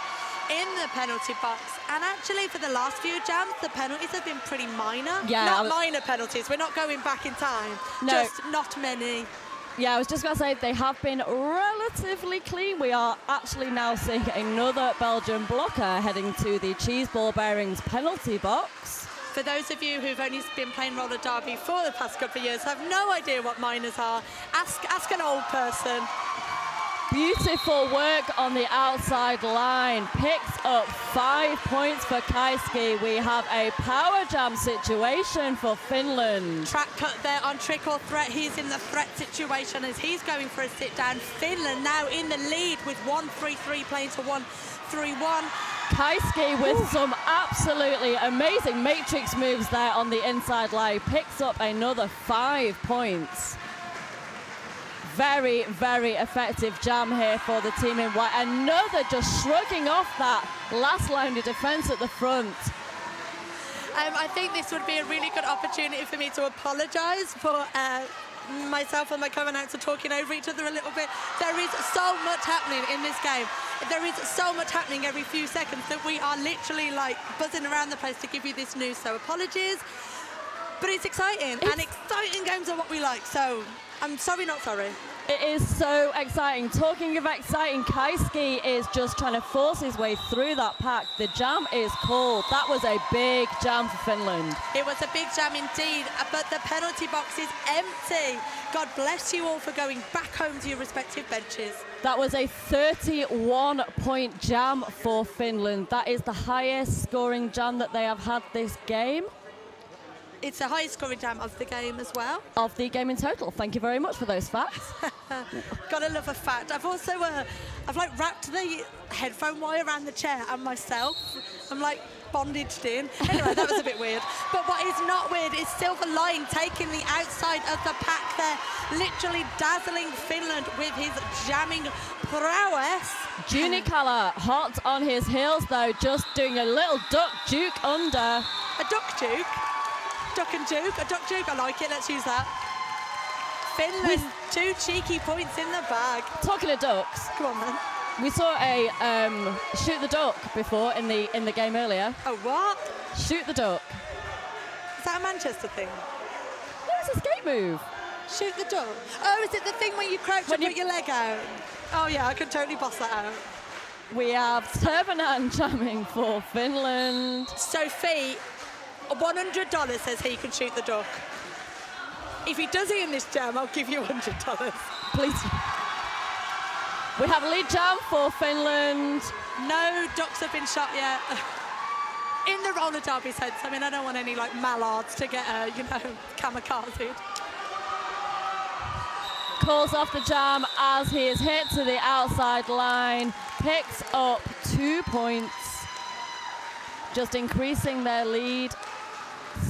in the penalty box. And actually for the last few jams, the penalties have been pretty minor. Yeah, not minor penalties, we're not going back in time. No. Just not many. Yeah, I was just going to say they have been relatively clean. We are actually now seeing another Belgian blocker heading to the cheese ball bearings penalty box. For those of you who've only been playing roller derby for the past couple of years, have no idea what minors are, ask an old person. Beautiful work on the outside line. Picks up 5 points for Kaiski. We have a power jam situation for Finland. Track cut there on Trick or Threat. He's in the threat situation as he's going for a sit down. Finland now in the lead with 1-3-3 playing to 1-3-1. Kaiski with some absolutely amazing matrix moves there on the inside line. Picks up another 5 points. Very, very effective jam here for the team in white. Another just shrugging off that last line of defence at the front. I think this would be a really good opportunity for me to apologise for myself and my co-announcer talking over each other a little bit. There is so much happening in this game. There is so much happening every few seconds that we are literally like buzzing around the place to give you this news. So apologies, but it's exciting, and exciting games are what we like. So I'm sorry, not sorry. It is so exciting. Talking of exciting, Kaiski is just trying to force his way through that pack. The jam is called. That was a big jam for Finland. It was a big jam indeed, but the penalty box is empty. God bless you all for going back home to your respective benches. That was a 31-point jam for Finland. That is the highest scoring jam that they have had this game. It's the highest scoring jam of the game as well. Of the game in total. Thank you very much for those facts. Gotta love a fact. I've also, I've like wrapped the headphone wire around the chair and myself. I'm like bondaged in. Anyway, that was a bit weird. But what is not weird is Silver Lion taking the outside of the pack there, literally dazzling Finland with his jamming prowess. Junikala hot on his heels though, just doing a little duck juke under. A duck juke? Duck and juke? A duck juke? I like it, let's use that. Finland, 2 cheeky points in the bag. Talking of ducks. Come on, man. We saw a shoot the duck before in the game earlier. Oh, what? Shoot the duck. Is that a Manchester thing? No, it's a skate move. Shoot the duck? Oh, is it the thing where you crouch and put your leg out? Oh, yeah, I could totally boss that out. We have Tervanen jamming for Finland. Sophie, $100 says he can shoot the duck. If he does it in this jam, I'll give you $100. Please. We have a lead jam for Finland. No ducks have been shot yet. In the roller derby sense. I mean, I don't want any like mallards to get, you know, kamikaze. Calls off the jam as he is hit to the outside line. Picks up 2 points. Just increasing their lead.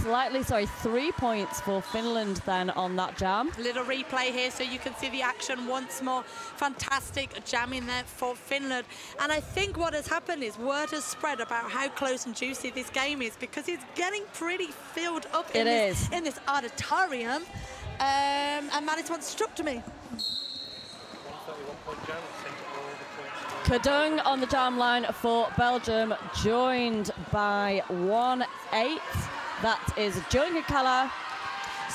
Slightly, 3 points for Finland then on that jam. Little replay here so you can see the action once more. Fantastic jamming there for Finland. And I think what has happened is word has spread about how close and juicy this game is because it's getting pretty filled up in this auditorium. And Manis wants to talk to me. Kadung on the jam line for Belgium, joined by 1-8. That is Junikala.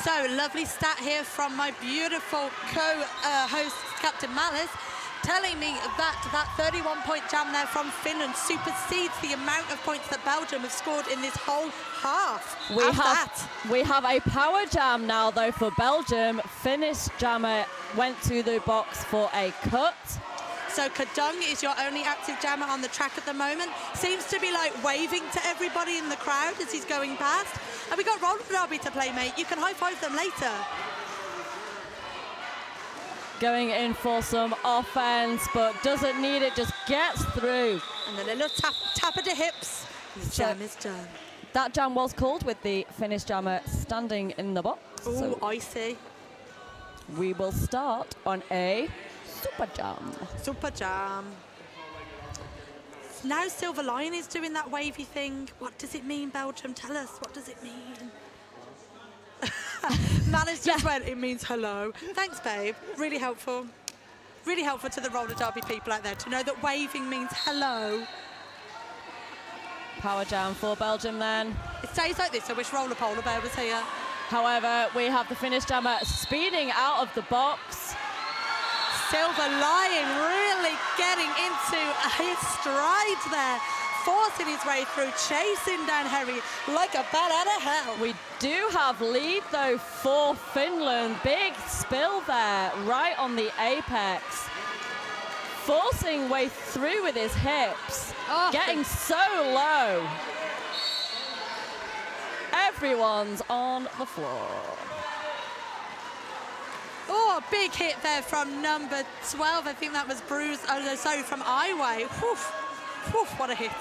So, lovely stat here from my beautiful co-host, Captain Malice, telling me that 31-point jam there from Finland supersedes the amount of points that Belgium have scored in this whole half. We have a power jam now, though, for Belgium. Finnish jammer went to the box for a cut. So Kadung is your only active jammer on the track at the moment. Seems to be like waving to everybody in the crowd as he's going past. And we got roller derby to play, mate. You can high-five them later. Going in for some offense, but doesn't need it, just gets through. And then a little tap of the hips. His jam is done. That jam was called with the Finnish jammer standing in the box. Ooh, so icy. We will start on a super jam. Super jam. Now Silver Lion is doing that wavy thing. What does it mean, Belgium? Tell us, what does it mean? Malice just went, it means hello. Thanks, babe. Really helpful. Really helpful to the roller derby people out there to know that waving means hello. Power jam for Belgium then. It stays like this. I wish Roller Polar Bear was here. However, we have the Finnish jammer speeding out of the box. Silver Lion really getting into his stride there, forcing his way through, chasing down Harry like a bat out of hell. We do have lead, though, for Finland. Big spill there, right on the apex. Forcing way through with his hips, getting so low. Everyone's on the floor. Oh, a big hit there from number 12. I think that was Bruce. Oh, no, sorry, from Iway. Woof, woof, what a hit.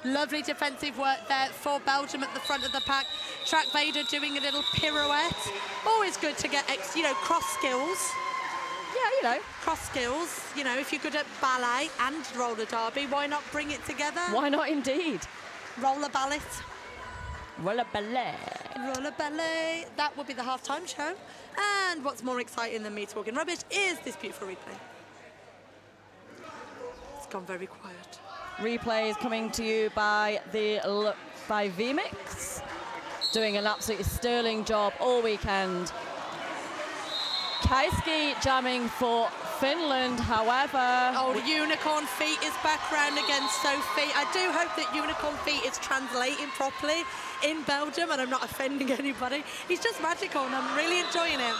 Lovely defensive work there for Belgium at the front of the pack. Track Vader doing a little pirouette. Always good to get, cross skills. Yeah, cross skills. If you're good at ballet and roller derby, why not bring it together? Why not indeed? Roller ballet. Roller ballet. Roller ballet. That will be the halftime show. And what's more exciting than me talking rubbish is this beautiful replay. It's gone very quiet. Replay is coming to you by VMix, doing an absolutely sterling job all weekend. Kaiski jamming for Finland, however. Oh, Unicorn Feet is back round against Sophie. I do hope that Unicorn Feet is translating properly in Belgium and I'm not offending anybody. He's just magical and I'm really enjoying it.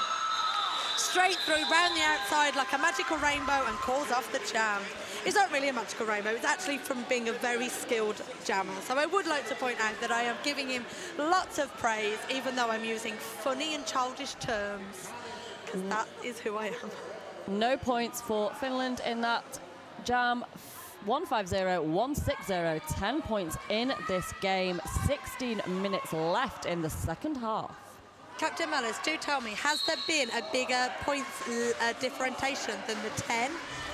Straight through, round the outside like a magical rainbow and calls off the jam. It's not really a magical rainbow, it's actually from being a very skilled jammer. So I would like to point out that I am giving him lots of praise, even though I'm using funny and childish terms. because that is who I am. No points for Finland in that jam. 150, 160, 10 points in this game. 16 minutes left in the second half. Captain Malice, do tell me, has there been a bigger points differentiation than the 10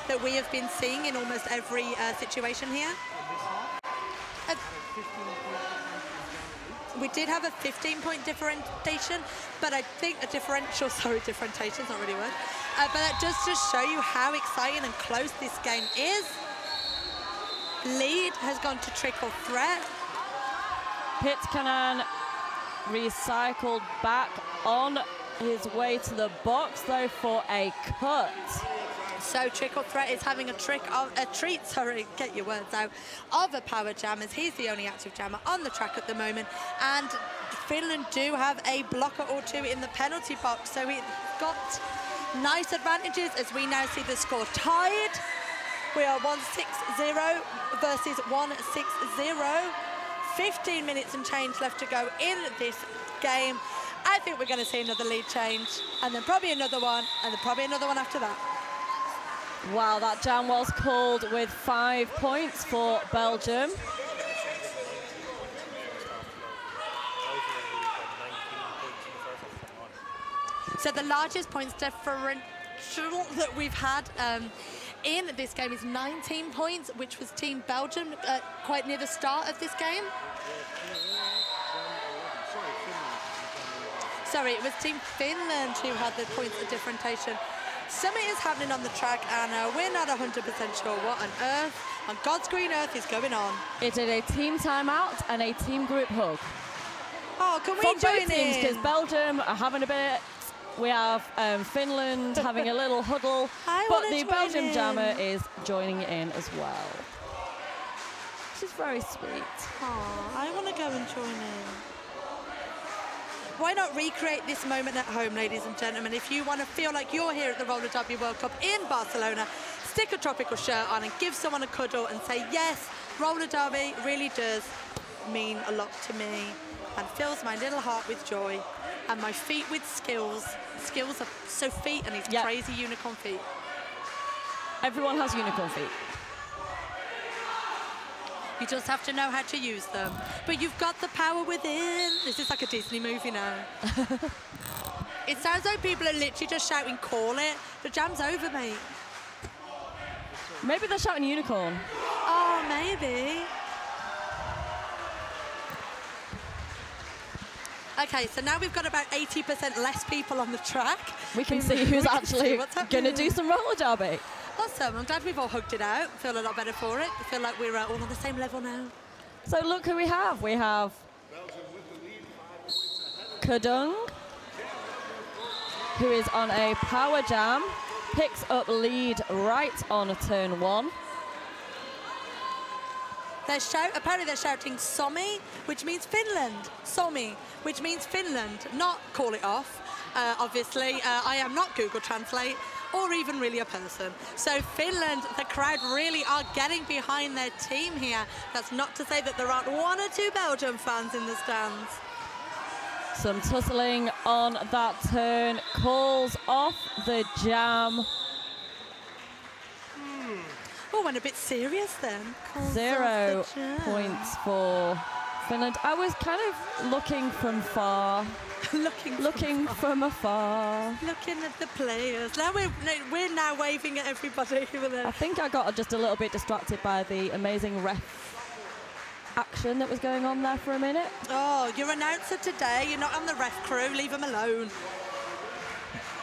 that we have been seeing in almost every situation here? We did have a 15-point differentiation, but I think a differential, sorry, differentiation's not really a word, but that does just show you how exciting and close this game is. Lead has gone to trickle threat. Pitkanen recycled back on his way to the box, though, for a cut. So Trickle Threat is having a treat, get your words out, of a power jam, as he's the only active jammer on the track at the moment. And Finland do have a blocker or two in the penalty box, so it's got nice advantages as we now see the score tied. We are 160 versus 160. 15 minutes and change left to go in this game. I think we're going to see another lead change, and then probably another one, and then probably another one after that. Wow, that jam was called with 5 points for Belgium. So the largest points differential that we've had in this game is 19 points, which was Team Belgium quite near the start of this game. Sorry, it was Team Finland who had the points of differentiation. Something is happening on the track, and we're not 100% sure what on earth, on God's green earth, is going on. It is a team timeout and a team group hug. Oh, can we From join both teams, in? because Belgium are having a bit. We have Finland having a little huddle, but the Belgium jammer is joining in as well. She's very sweet. Oh, I want to go and join in. Why not recreate this moment at home, ladies and gentlemen? If you want to feel like you're here at the Roller Derby World Cup in Barcelona, stick a tropical shirt on and give someone a cuddle and say, yes, roller derby really does mean a lot to me and fills my little heart with joy and my feet with skills. Skills are so feet and these crazy unicorn feet. Everyone has unicorn feet. You just have to know how to use them. But you've got the power within. This is like a Disney movie now. It sounds like people are literally just shouting, call it. The jam's over, mate. Maybe they're shouting unicorn. Oh, maybe. Okay, so now we've got about 80% less people on the track. We can see who's actually going to do some roller derby. Awesome, I'm glad we've all hugged it out. Feel a lot better for it. I feel like we're all on the same level now. So look who we have. We have Kadung, who is on a power jam, picks up lead right on turn 1. Apparently they're shouting Suomi, which means Finland. Suomi, which means Finland, not call it off. Obviously, I am not Google Translate or even really a person. So Finland, the crowd really are getting behind their team here. That's not to say that there aren't 1 or 2 Belgium fans in the stands. Some tussling on that turn, calls off the jam. Oh, went a bit serious then. 0 points for Finland. I was kind of looking from far. looking from afar. Looking at the players. Now we're now waving at everybody. I think I got just a little bit distracted by the amazing ref action that was going on there for a minute. Oh, your announcer today. You're not on the ref crew. Leave them alone.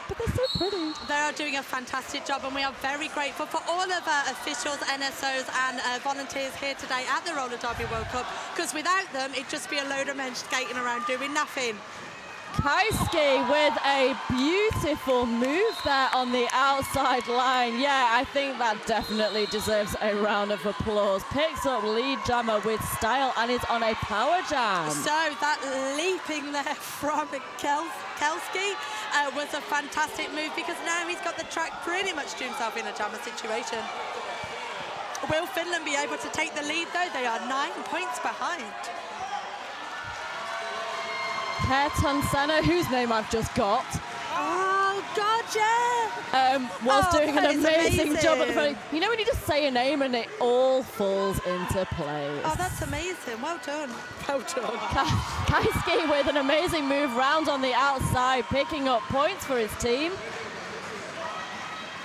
But they're so pretty. They are doing a fantastic job, and we are very grateful for all of our officials, NSOs and volunteers here today at the Roller Derby World Cup, because without them, it'd just be a load of men skating around doing nothing. Kaiski with a beautiful move there on the outside line. Yeah, I think that definitely deserves a round of applause. Picks up lead jammer with style and is on a power jam. So that leaping there from Kelski was a fantastic move, because now he's got the track pretty much to himself in a jammer situation. Will Finland be able to take the lead though? They are 9 points behind. Kerton Senna, whose name I've just got. Oh, God, yeah! Was doing an that is amazing job at the amazing. front. You know when you just say a name and it all falls into place. Oh, that's amazing. Well done. Well done. Kaiski with an amazing move round on the outside, picking up points for his team.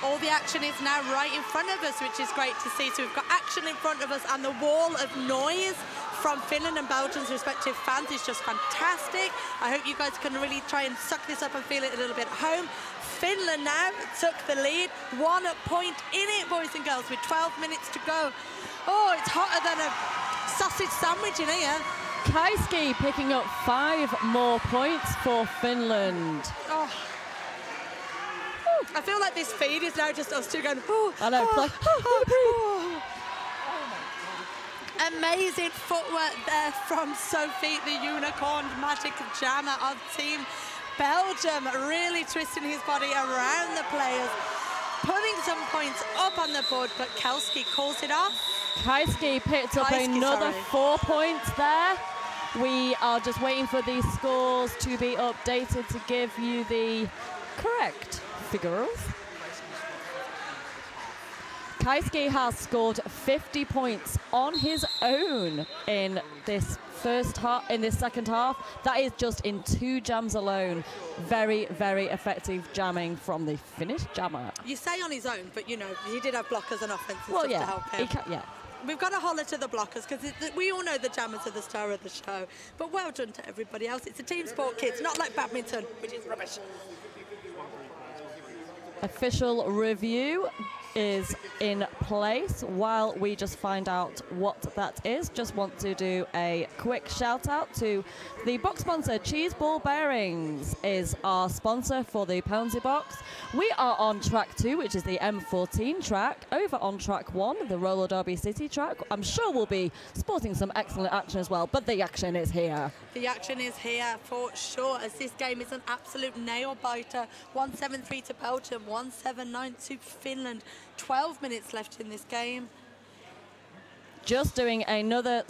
All the action is now right in front of us, which is great to see. So we've got action in front of us, and the wall of noise from Finland and Belgium's respective fans is just fantastic. I hope you guys can really try and suck this up and feel it a little bit at home. Finland now took the lead. 1 point in it, boys and girls, with 12 minutes to go. Oh, it's hotter than a sausage sandwich in here. Kaiski picking up 5 more points for Finland. Oh. I feel like this feed is now just us two going, oh, I know, it's like, Amazing footwork there from Sophie, the unicorn magic jammer of Team Belgium, really twisting his body around the players, putting some points up on the board, but Kelski calls it off. Kaiski picked up another 4 points there. We are just waiting for these scores to be updated to give you the correct figures. Kaiski has scored 50 points on his own in this second half. That is just in 2 jams alone. Very, very effective jamming from the Finnish jammer. You say on his own, but you know, he did have blockers and offense and well, stuff yeah, to help him. yeah. We've got to holler to the blockers because we all know the jammers are the star of the show. But well done to everybody else. It's a team sport, kids, not like badminton, which is rubbish. Official review is in place while we just find out what that is. Just want to do a quick shout out to the box sponsor. Cheese Ball Bearings is our sponsor for the Pouncy box. We are on track 2, which is the M14 track. Over on track 1, the Roller Derby City track. I'm sure we'll be sporting some excellent action as well, but the action is here. The action is here for sure, as this game is an absolute nail-biter. 173 to Belgium, 179 to Finland. 12 minutes left in this game. Just doing another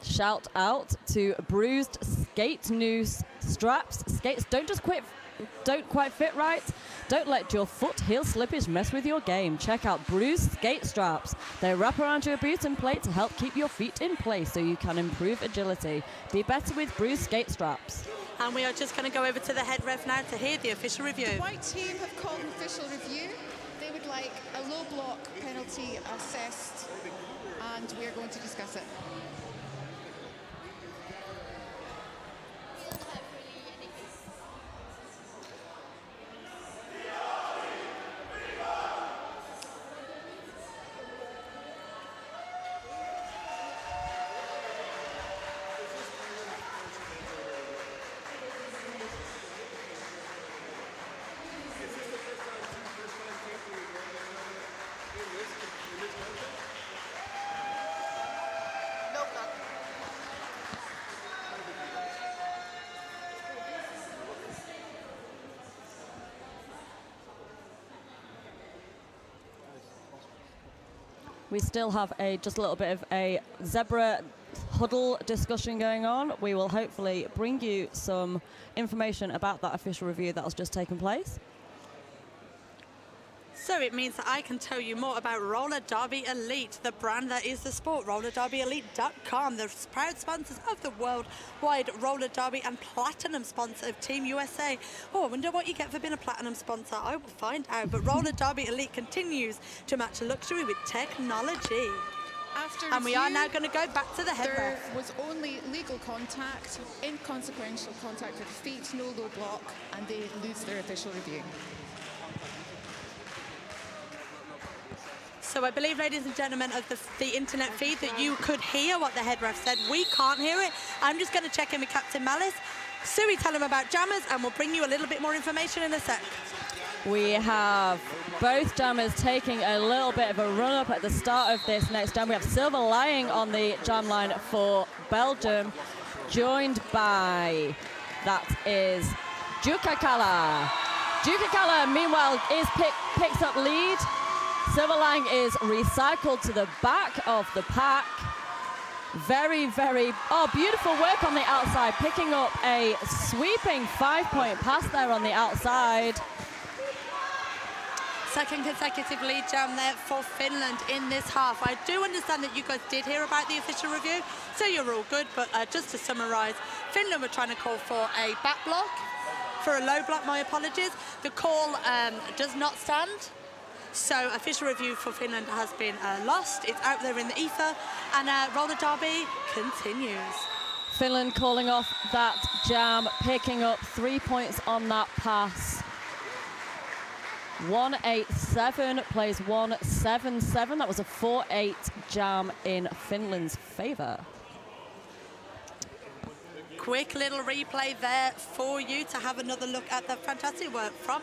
shout out to bruised skate noose straps. Skates don't quite fit right. Don't let your foot heel slippage mess with your game. Check out bruised skate straps. They wrap around your boot and plate to help keep your feet in place so you can improve agility. Be better with bruised skate straps. And we are just going to go over to the head ref now to hear the official review. The white team have called an official review. They would like a low block penalty assessed, and we are going to discuss it. We still have just a little bit of a zebra huddle discussion going on. We will hopefully bring you some information about that official review that has just taken place. So it means that I can tell you more about Roller Derby Elite, the brand that is the sport, rollerderbyelite.com, the proud sponsors of the worldwide roller derby and platinum sponsor of Team USA. Oh, I wonder what you get for being a platinum sponsor. I will find out. But Roller Derby Elite continues to match luxury with technology. And we are now going to go back to the head There ref. was only legal contact, inconsequential contact with feet, no low block, and they lose their official review. So I believe, ladies and gentlemen, of the internet feed, that you could hear what the head ref said. We can't hear it. I'm just going to check in with Captain Malice. Sui, tell him about jammers, and we'll bring you a little bit more information in a sec. We have both jammers taking a little bit of a run-up at the start of this next jam. We have Silver lying on the jam line for Belgium, joined by, that is Jukakala. Jukakala, meanwhile, picks up lead. Silverline is recycled to the back of the pack. Very, very, oh, beautiful work on the outside, picking up a sweeping 5-point pass there on the outside. Second consecutive lead jam there for Finland in this half. I do understand that you guys did hear about the official review, so you're all good, but just to summarise, Finland were trying to call for a back block, for a low block, my apologies. The call does not stand, so official review for Finland has been lost. It's out there in the ether, and roller derby continues. Finland calling off that jam, picking up 3 points on that pass. 187 plays 177. That was a 4-8 jam in Finland's favour. Quick little replay there for you to have another look at the fantastic work from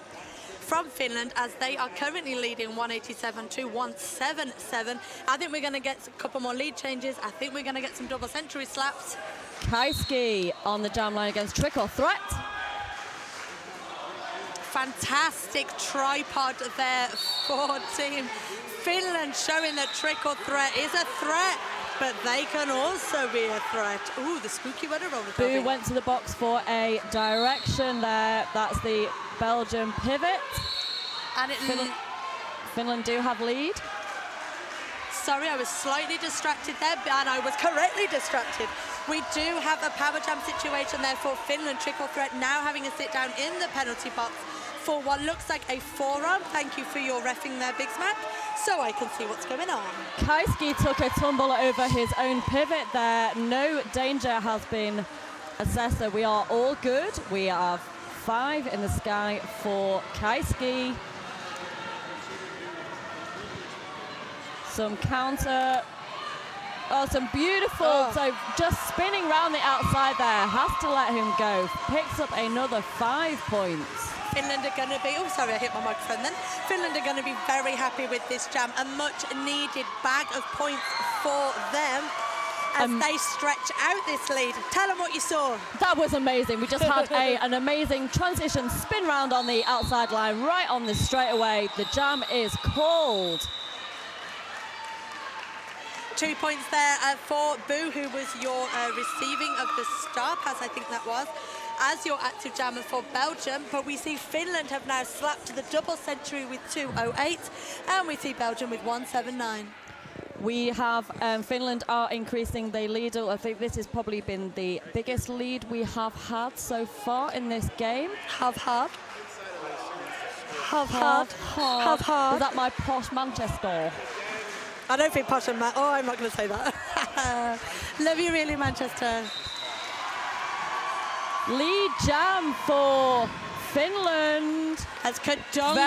Finland, as they are currently leading 187 to 177. I think we're going to get a couple more lead changes. I think we're going to get some double century slaps. Kaiski on the jam line against Trickle Threat. Fantastic tripod there for Team Finland, showing that Trickle Threat is a threat, but they can also be a threat. Ooh, the spooky weather roller. Boo went to the box for a direction there. That's the Belgian pivot. And Finland do have lead. Sorry, I was slightly distracted there, and I was correctly distracted. We do have a power jam situation there for Finland. Trickle Threat now having a sit down in the penalty box for what looks like a forearm. Thank you for your reffing there, Big Smack, so I can see what's going on. Kaiski took a tumble over his own pivot there. No danger has been assessed, so we are all good. We have 5 in the sky for Kaiski. Some counter. Oh, some beautiful, so just spinning around the outside there. Has to let him go. Picks up another 5 points. Finland are going to be, oh, sorry, I hit my microphone then. Finland are going to be very happy with this jam. A much-needed bag of points for them as they stretch out this lead. Tell them what you saw. That was amazing. We just had an amazing transition spin round on the outside line, right on the straightaway. The jam is called. 2 points there for Boo, who was your receiving of the star pass, I think that was, as your active jammer for Belgium. But we see Finland have now slapped to the double century with 208, and we see Belgium with 179. We have Finland are increasing the lead. I think this has probably been the biggest lead we have had so far in this game. Have had. Was that my posh Manchester? I don't think posh and oh, I'm not going to say that. Love you really, Manchester. Lead jam for Finland. As Kadung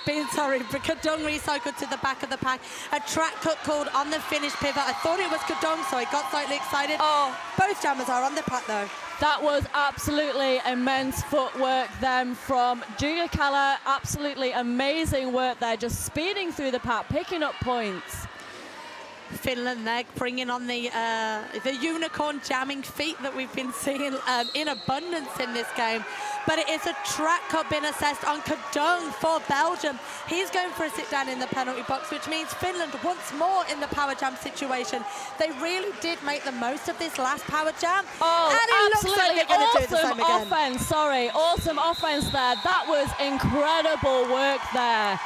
Kadung recycled to the back of the pack. A track cut called on the finish pivot. I thought it was Kadung, so I got slightly excited. Oh, both jammers are on the pack though. That was absolutely immense footwork then from Jugakala. Absolutely amazing work there, just speeding through the pack, picking up points. Finland there bringing on the unicorn jamming feat that we've been seeing in abundance in this game. But it is a track cut been assessed on Kadung for Belgium. He's going for a sit down in the penalty box, which means Finland once more in the power jam situation. They really did make the most of this last power jam. Oh, and it absolutely. Looks like they're awesome do the same again. Offense, sorry. Awesome offense there. That was incredible work there.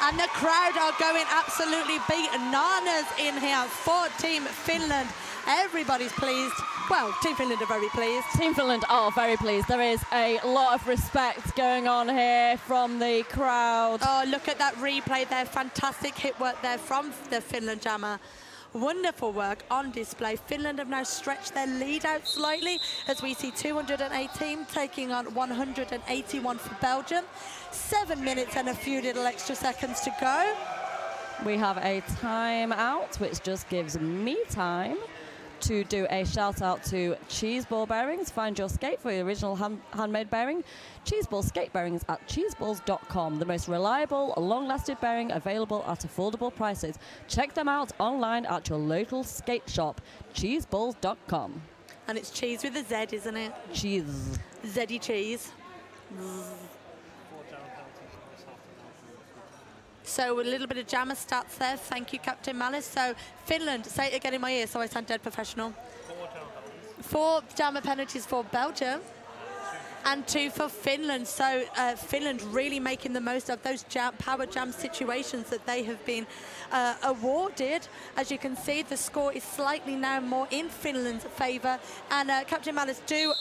And the crowd are going absolutely bananas in here for Team Finland. Everybody's pleased. Well, Team Finland are very pleased. Team Finland are very pleased. There is a lot of respect going on here from the crowd. Oh, look at that replay there. Fantastic hit work there from the Finland jammer. Wonderful work on display. Finland have now stretched their lead out slightly as we see 218 taking on 181 for Belgium. 7 minutes and a few little extra seconds to go. We have a timeout, which just gives me time to do a shout out to Cheeseball Bearings. Find your skate for your original handmade bearing. Cheeseball skate bearings at cheeseballs.com. The most reliable, long-lasting bearing available at affordable prices. Check them out online at your local skate shop, cheeseballs.com. And it's cheese with a Z, isn't it? Cheese. Zeddy cheese. So a little bit of jammer stats there. Thank you, Captain Malice. So Finland, say it again in my ear so I sound dead professional. 4 jammer penalties for Belgium and 2 for Finland. So Finland really making the most of those power jam situations that they have been awarded. As you can see, the score is slightly now more in Finland's favour. And Captain Malice, do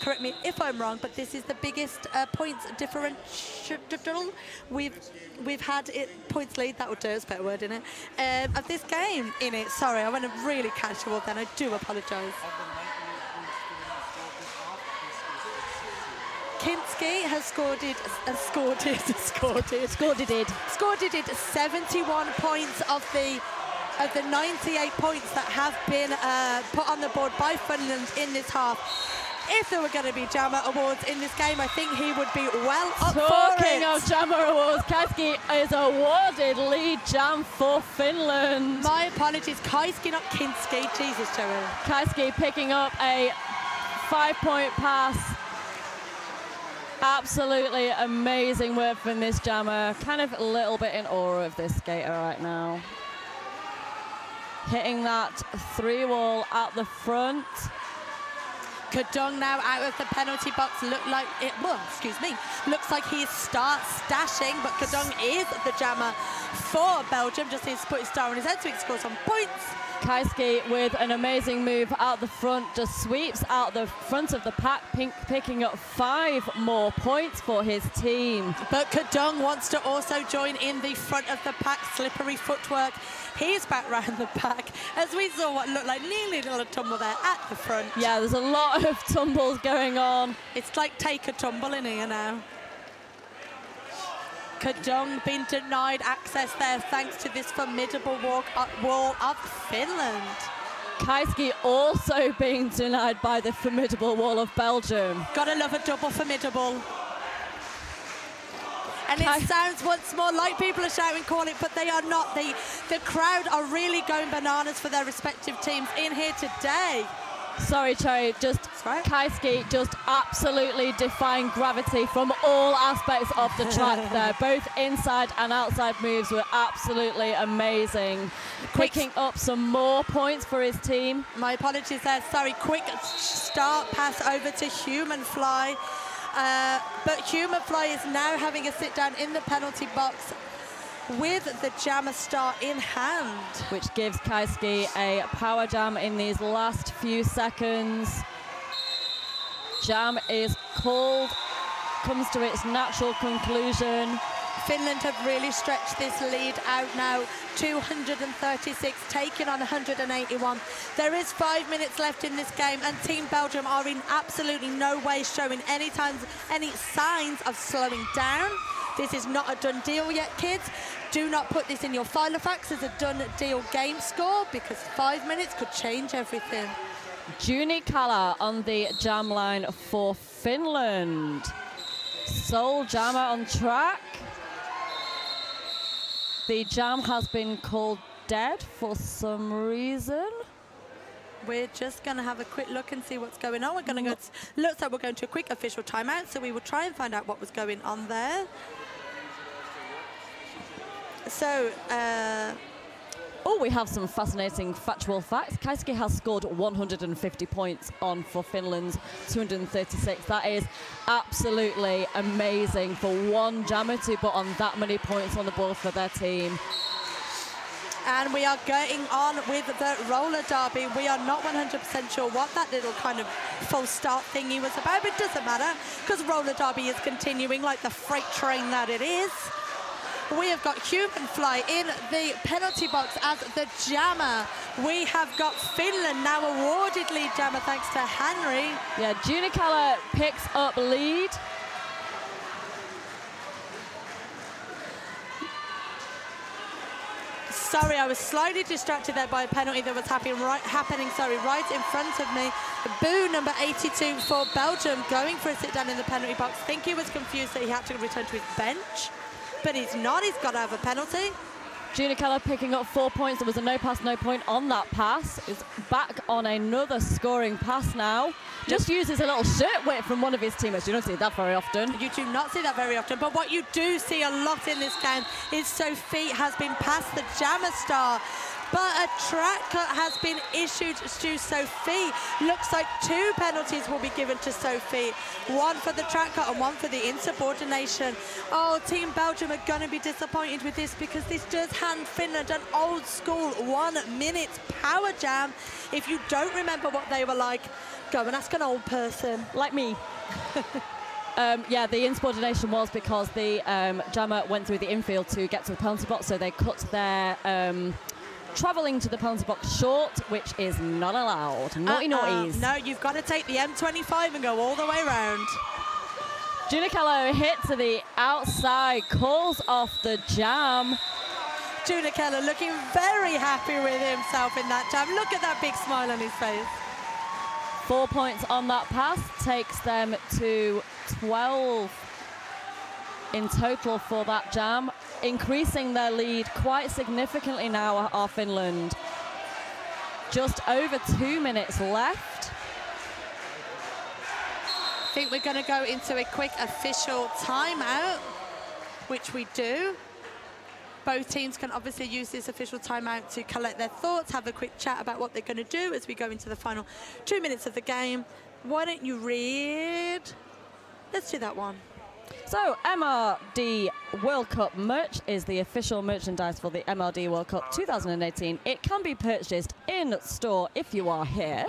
correct me if I'm wrong, but this is the biggest points differential we've had points lead. That would do, it's a better word, isn't it? Of this game in it. Sorry, I went really casual then. I do apologise. Kinski has scored it 71 points of the 98 points that have been put on the board by Finland in this half. If there were going to be Jammer Awards in this game, I think he would be well up for it. Talking of Jammer Awards, Kaiski is awarded lead jam for Finland. My apologies, Kaiski, not Kinski. Jesus, Jerry. Kaiski picking up a 5-point pass. Absolutely amazing work from this jammer. Kind of a little bit in awe of this skater right now. Hitting that 3-wall at the front. Kadung now out of the penalty box. Looks like he starts stashing, but Kadung is the jammer for Belgium. Just needs to put his star on his head so he can score some points. Kaiski with an amazing move out the front, just sweeps out the front of the pack, picking up 5 more points for his team. But Kadung wants to also join in the front of the pack, slippery footwork. He's back round the pack as we saw what looked like nearly a little tumble there at the front. Yeah, there's a lot of tumbles going on. It's like take a tumble in here now. Kadung been denied access there thanks to this formidable wall of Finland. Kaiski also being denied by the formidable wall of Belgium. Gotta love a double formidable. And it sounds once more like people are shouting, call it, but they are not. The crowd are really going bananas for their respective teams in here today. Sorry, Cherry, just Kaiski just absolutely defying gravity from all aspects of the track there. Both inside and outside moves were absolutely amazing. Picking up some more points for his team. My apologies there, sorry, quick start pass over to Human Fly. But Human Fly is now having a sit down in the penalty box with the jammer star in hand. Which gives Kaiski a power jam in these last few seconds. Jam is called, comes to its natural conclusion. Finland have really stretched this lead out now, 236, taking on 181. There is 5 minutes left in this game, and Team Belgium are in absolutely no way showing any signs of slowing down. This is not a done deal yet, kids. Do not put this in your Filofax as a done deal game score, because 5 minutes could change everything. Juni Kala on the jam line for Finland. Sole jammer on track. The jam has been called dead for some reason. We're just going to have a quick look and see what's going on. We're going to go. Looks like we're going to a quick official timeout, so we will try and find out what was going on there. So, oh, we have some fascinating factual facts. Kaiski has scored 150 points on for Finland's 236. That is absolutely amazing for one jammer to put on that many points on the board for their team. And we are going on with the roller derby. We are not 100% sure what that little kind of full start thingy was about, but it doesn't matter because roller derby is continuing like the freight train that it is. We have got Human Fly in the penalty box as the jammer. We have got Finland now awarded lead jammer thanks to Henry. Yeah, Junikala picks up lead. Sorry, I was slightly distracted there by a penalty that was happening right in front of me. Boo, number 82 for Belgium, going for a sit down in the penalty box. I think he was confused that he had to return to his bench. But he's not, he's got to have a penalty. Gina Keller picking up 4 points. There was a no pass, no point on that pass. Is back on another scoring pass now. Just uses a little shirt weight from one of his teammates. You don't see that very often. You do not see that very often, but what you do see a lot in this game is Sophie has been past the Jammer star. But a track cut has been issued to Sophie. Looks like 2 penalties will be given to Sophie. 1 for the track cut and 1 for the insubordination. Oh, Team Belgium are going to be disappointed with this because this does hand Finland an old school 1 minute power jam. If you don't remember what they were like, go and ask an old person. Like me. Yeah, the insubordination was because the jammer went through the infield to get to the penalty box, so they cut their travelling to the penalty box short, which is not allowed. Naughty naughties. No, you've got to take the M25 and go all the way around. Junicello hit to the outside, calls off the jam. Junicello looking very happy with himself in that jam. Look at that big smile on his face. 4 points on that pass takes them to 12 in total for that jam, increasing their lead quite significantly now are Finland. Just over 2 minutes left. I think we're going to go into a quick official timeout, which we do. Both teams can obviously use this official timeout to collect their thoughts, have a quick chat about what they're going to do as we go into the final 2 minutes of the game. Why don't you read? Let's do that one. So, MRD World Cup merch is the official merchandise for the MRD World Cup 2018. It can be purchased in store if you are here.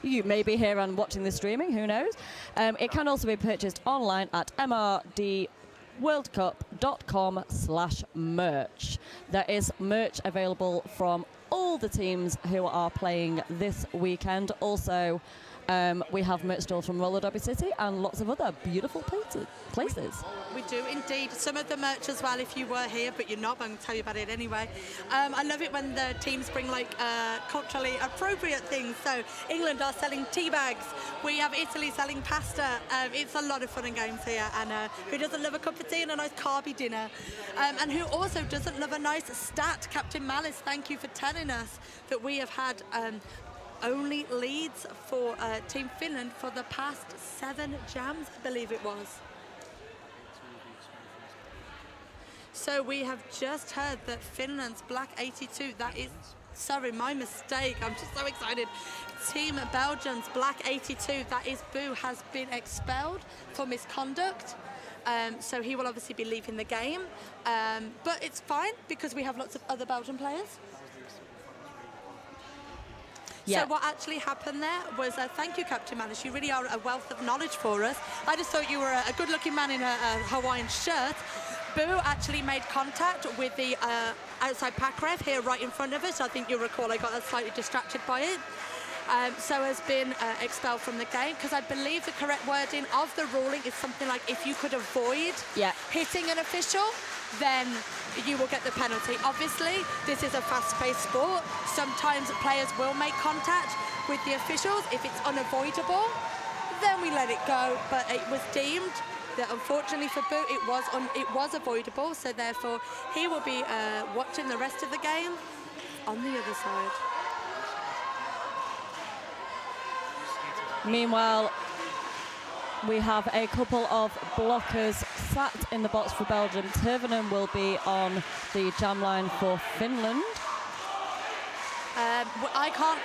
You may be here and watching the streaming, who knows. It can also be purchased online at mrdworldcup.com/merch. There is merch available from all the teams who are playing this weekend. Also, we have merch stores from Roller Derby City and lots of other beautiful places. We do indeed. Some of the merch as well, if you were here, but you're not, but I'm going to tell you about it anyway. I love it when the teams bring like culturally appropriate things. So England are selling tea bags. We have Italy selling pasta. It's a lot of fun and games here. And who doesn't love a cup of tea and a nice carby dinner? And who also doesn't love a nice stat? Captain Malice, thank you for telling us that we have had only leads for Team Finland for the past 7 jams, I believe it was. So we have just heard that Finland's Black 82, that is, sorry, my mistake, I'm just so excited. Team Belgium's Black 82, that is Boo, has been expelled for misconduct. So he will obviously be leaving the game. But it's fine because we have lots of other Belgian players. Yeah. So what actually happened there was, thank you, Captain Malice, you really are a wealth of knowledge for us. I just thought you were a good-looking man in a Hawaiian shirt. Boo actually made contact with the outside pack ref here right in front of us. I think you'll recall I got slightly distracted by it. So has been expelled from the game because I believe the correct wording of the ruling is something like if you could avoid hitting an official, then you will get the penalty. Obviously, this is a fast-paced sport. Sometimes players will make contact with the officials. If it's unavoidable, then we let it go. But it was deemed that, unfortunately for Boo, it was avoidable. So therefore, he will be watching the rest of the game on the other side. Meanwhile, we have a couple of blockers sat in the box for Belgium. Tervonen will be on the jam line for Finland. I can't,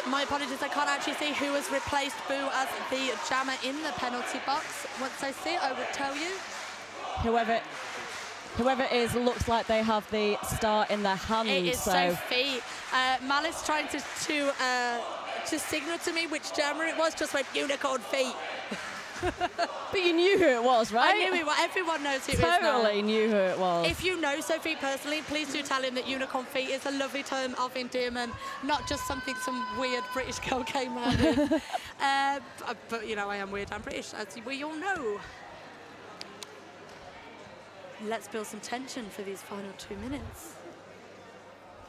my apologies, I can't actually see who has replaced Boo as the jammer in the penalty box. Once I see it, I will tell you. Whoever it is, looks like they have the star in their hand. It is Sophie. Malice trying to signal to me which jammer it was, just went unicorn feet. But you knew who it was, right? I knew it was. Everyone knows who it is now. Totally knew who it was. If you know Sophie personally, please do tell him that unicorn feet is a lovely term of endearment, not just something some weird British girl came out with. But, you know, I am weird and British, as we all know. Let's build some tension for these final 2 minutes,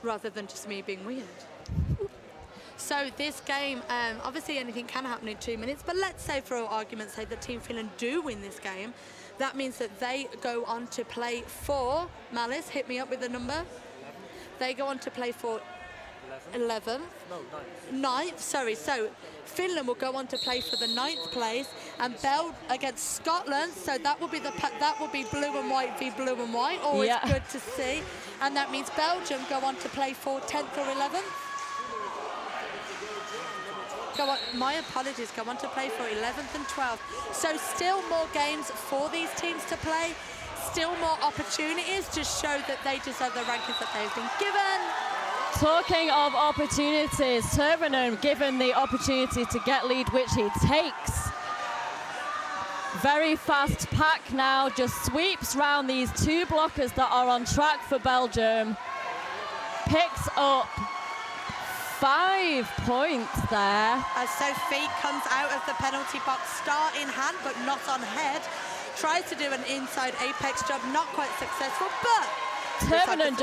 rather than just me being weird. So this game, obviously anything can happen in 2 minutes, but let's say for argument's sake that Team Finland do win this game. That means that they go on to play for, Malice, hit me up with the number. They go on to play for 11th. No, 9th, sorry. So Finland will go on to play for the 9th place, and Bel against Scotland. So that will be blue and white v blue and white. Always good to see. And that means Belgium go on to play for 10th or 11th. Go on, my apologies, go on to play for 11th and 12th. So still more games for these teams to play, still more opportunities to show that they deserve the rankings that they've been given. Talking of opportunities, Tervonen given the opportunity to get lead, which he takes. Very fast pack now, just sweeps round these two blockers that are on track for Belgium. Picks up 5 points there. As Sophie comes out of the penalty box, start in hand but not on head. Tries to do an inside apex jump, not quite successful, but Tervonen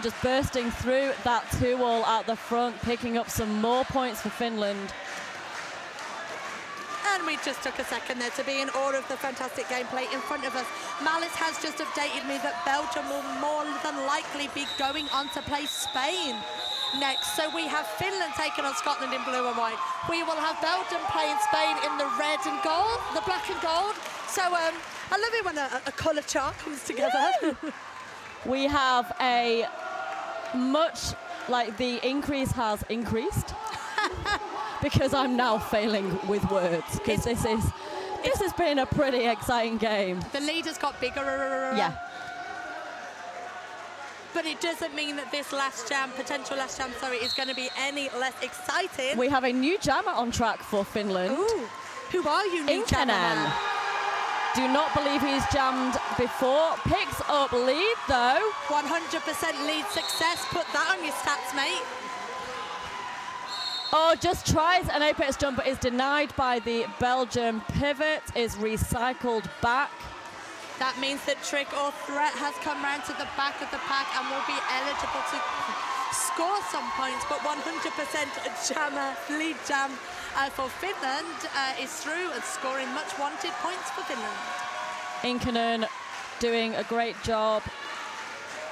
just bursting through that 2-wall at the front, picking up some more points for Finland. And we just took a second there to be in awe of the fantastic gameplay in front of us. Malice has just updated me that Belgium will more than likely be going on to play Spain next. So we have Finland taking on Scotland in blue and white. We will have Belgium playing Spain in the red and gold, the black and gold. So I love it when a colour chart comes together. We have a much, like the increase has increased. Because I'm now failing with words, because this has been a pretty exciting game. The lead has got bigger. Yeah. But it doesn't mean that this potential last jam, is going to be any less exciting. We have a new jammer on track for Finland. Ooh. Who are you, new jammer? Do not believe he's jammed before. Picks up lead, though. 100% lead success. Put that on your stats, mate. Oh, just tries an apex jump, but is denied by the Belgium pivot, is recycled back. That means that Trick or Threat has come round to the back of the pack and will be eligible to score some points, but 100% jammer, lead jam for Finland is through and scoring much wanted points for Finland. Inkanen doing a great job.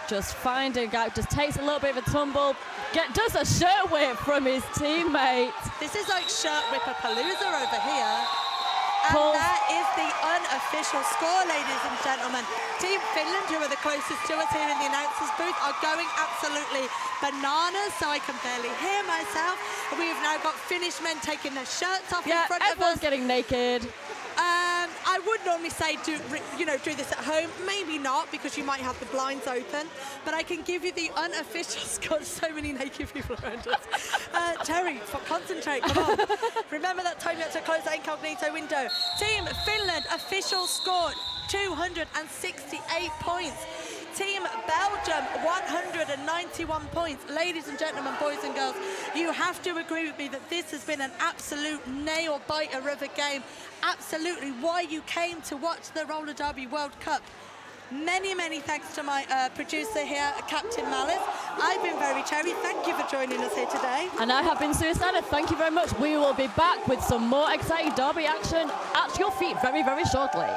Just finding out, just takes a little bit of a tumble, does a shirt whip from his teammate. This is like shirt whipper-palooza over here. And that is the unofficial score, ladies and gentlemen. Team Finland, who are the closest to us here in the announcers booth, are going absolutely bananas, so I can barely hear myself. We've now got Finnish men taking their shirts off in front of us. Everyone's getting naked. I would normally say do this at home. Maybe not, because you might have the blinds open. But I can give you the unofficial score. So many naked people around us. Terry, concentrate, come on. Remember that time you had to close that incognito window. Team Finland, official score, 268 points. Team Belgium, 191 points. Ladies and gentlemen, boys and girls, you have to agree with me that this has been an absolute nail-biter of a game. Absolutely why you came to watch the Roller Derby World Cup. Many, many thanks to my producer here, Captain Malice. I've been very Cherry. Thank you for joining us here today. And I have been Suicide. Thank you very much. We will be back with some more exciting derby action at your feet very, very shortly.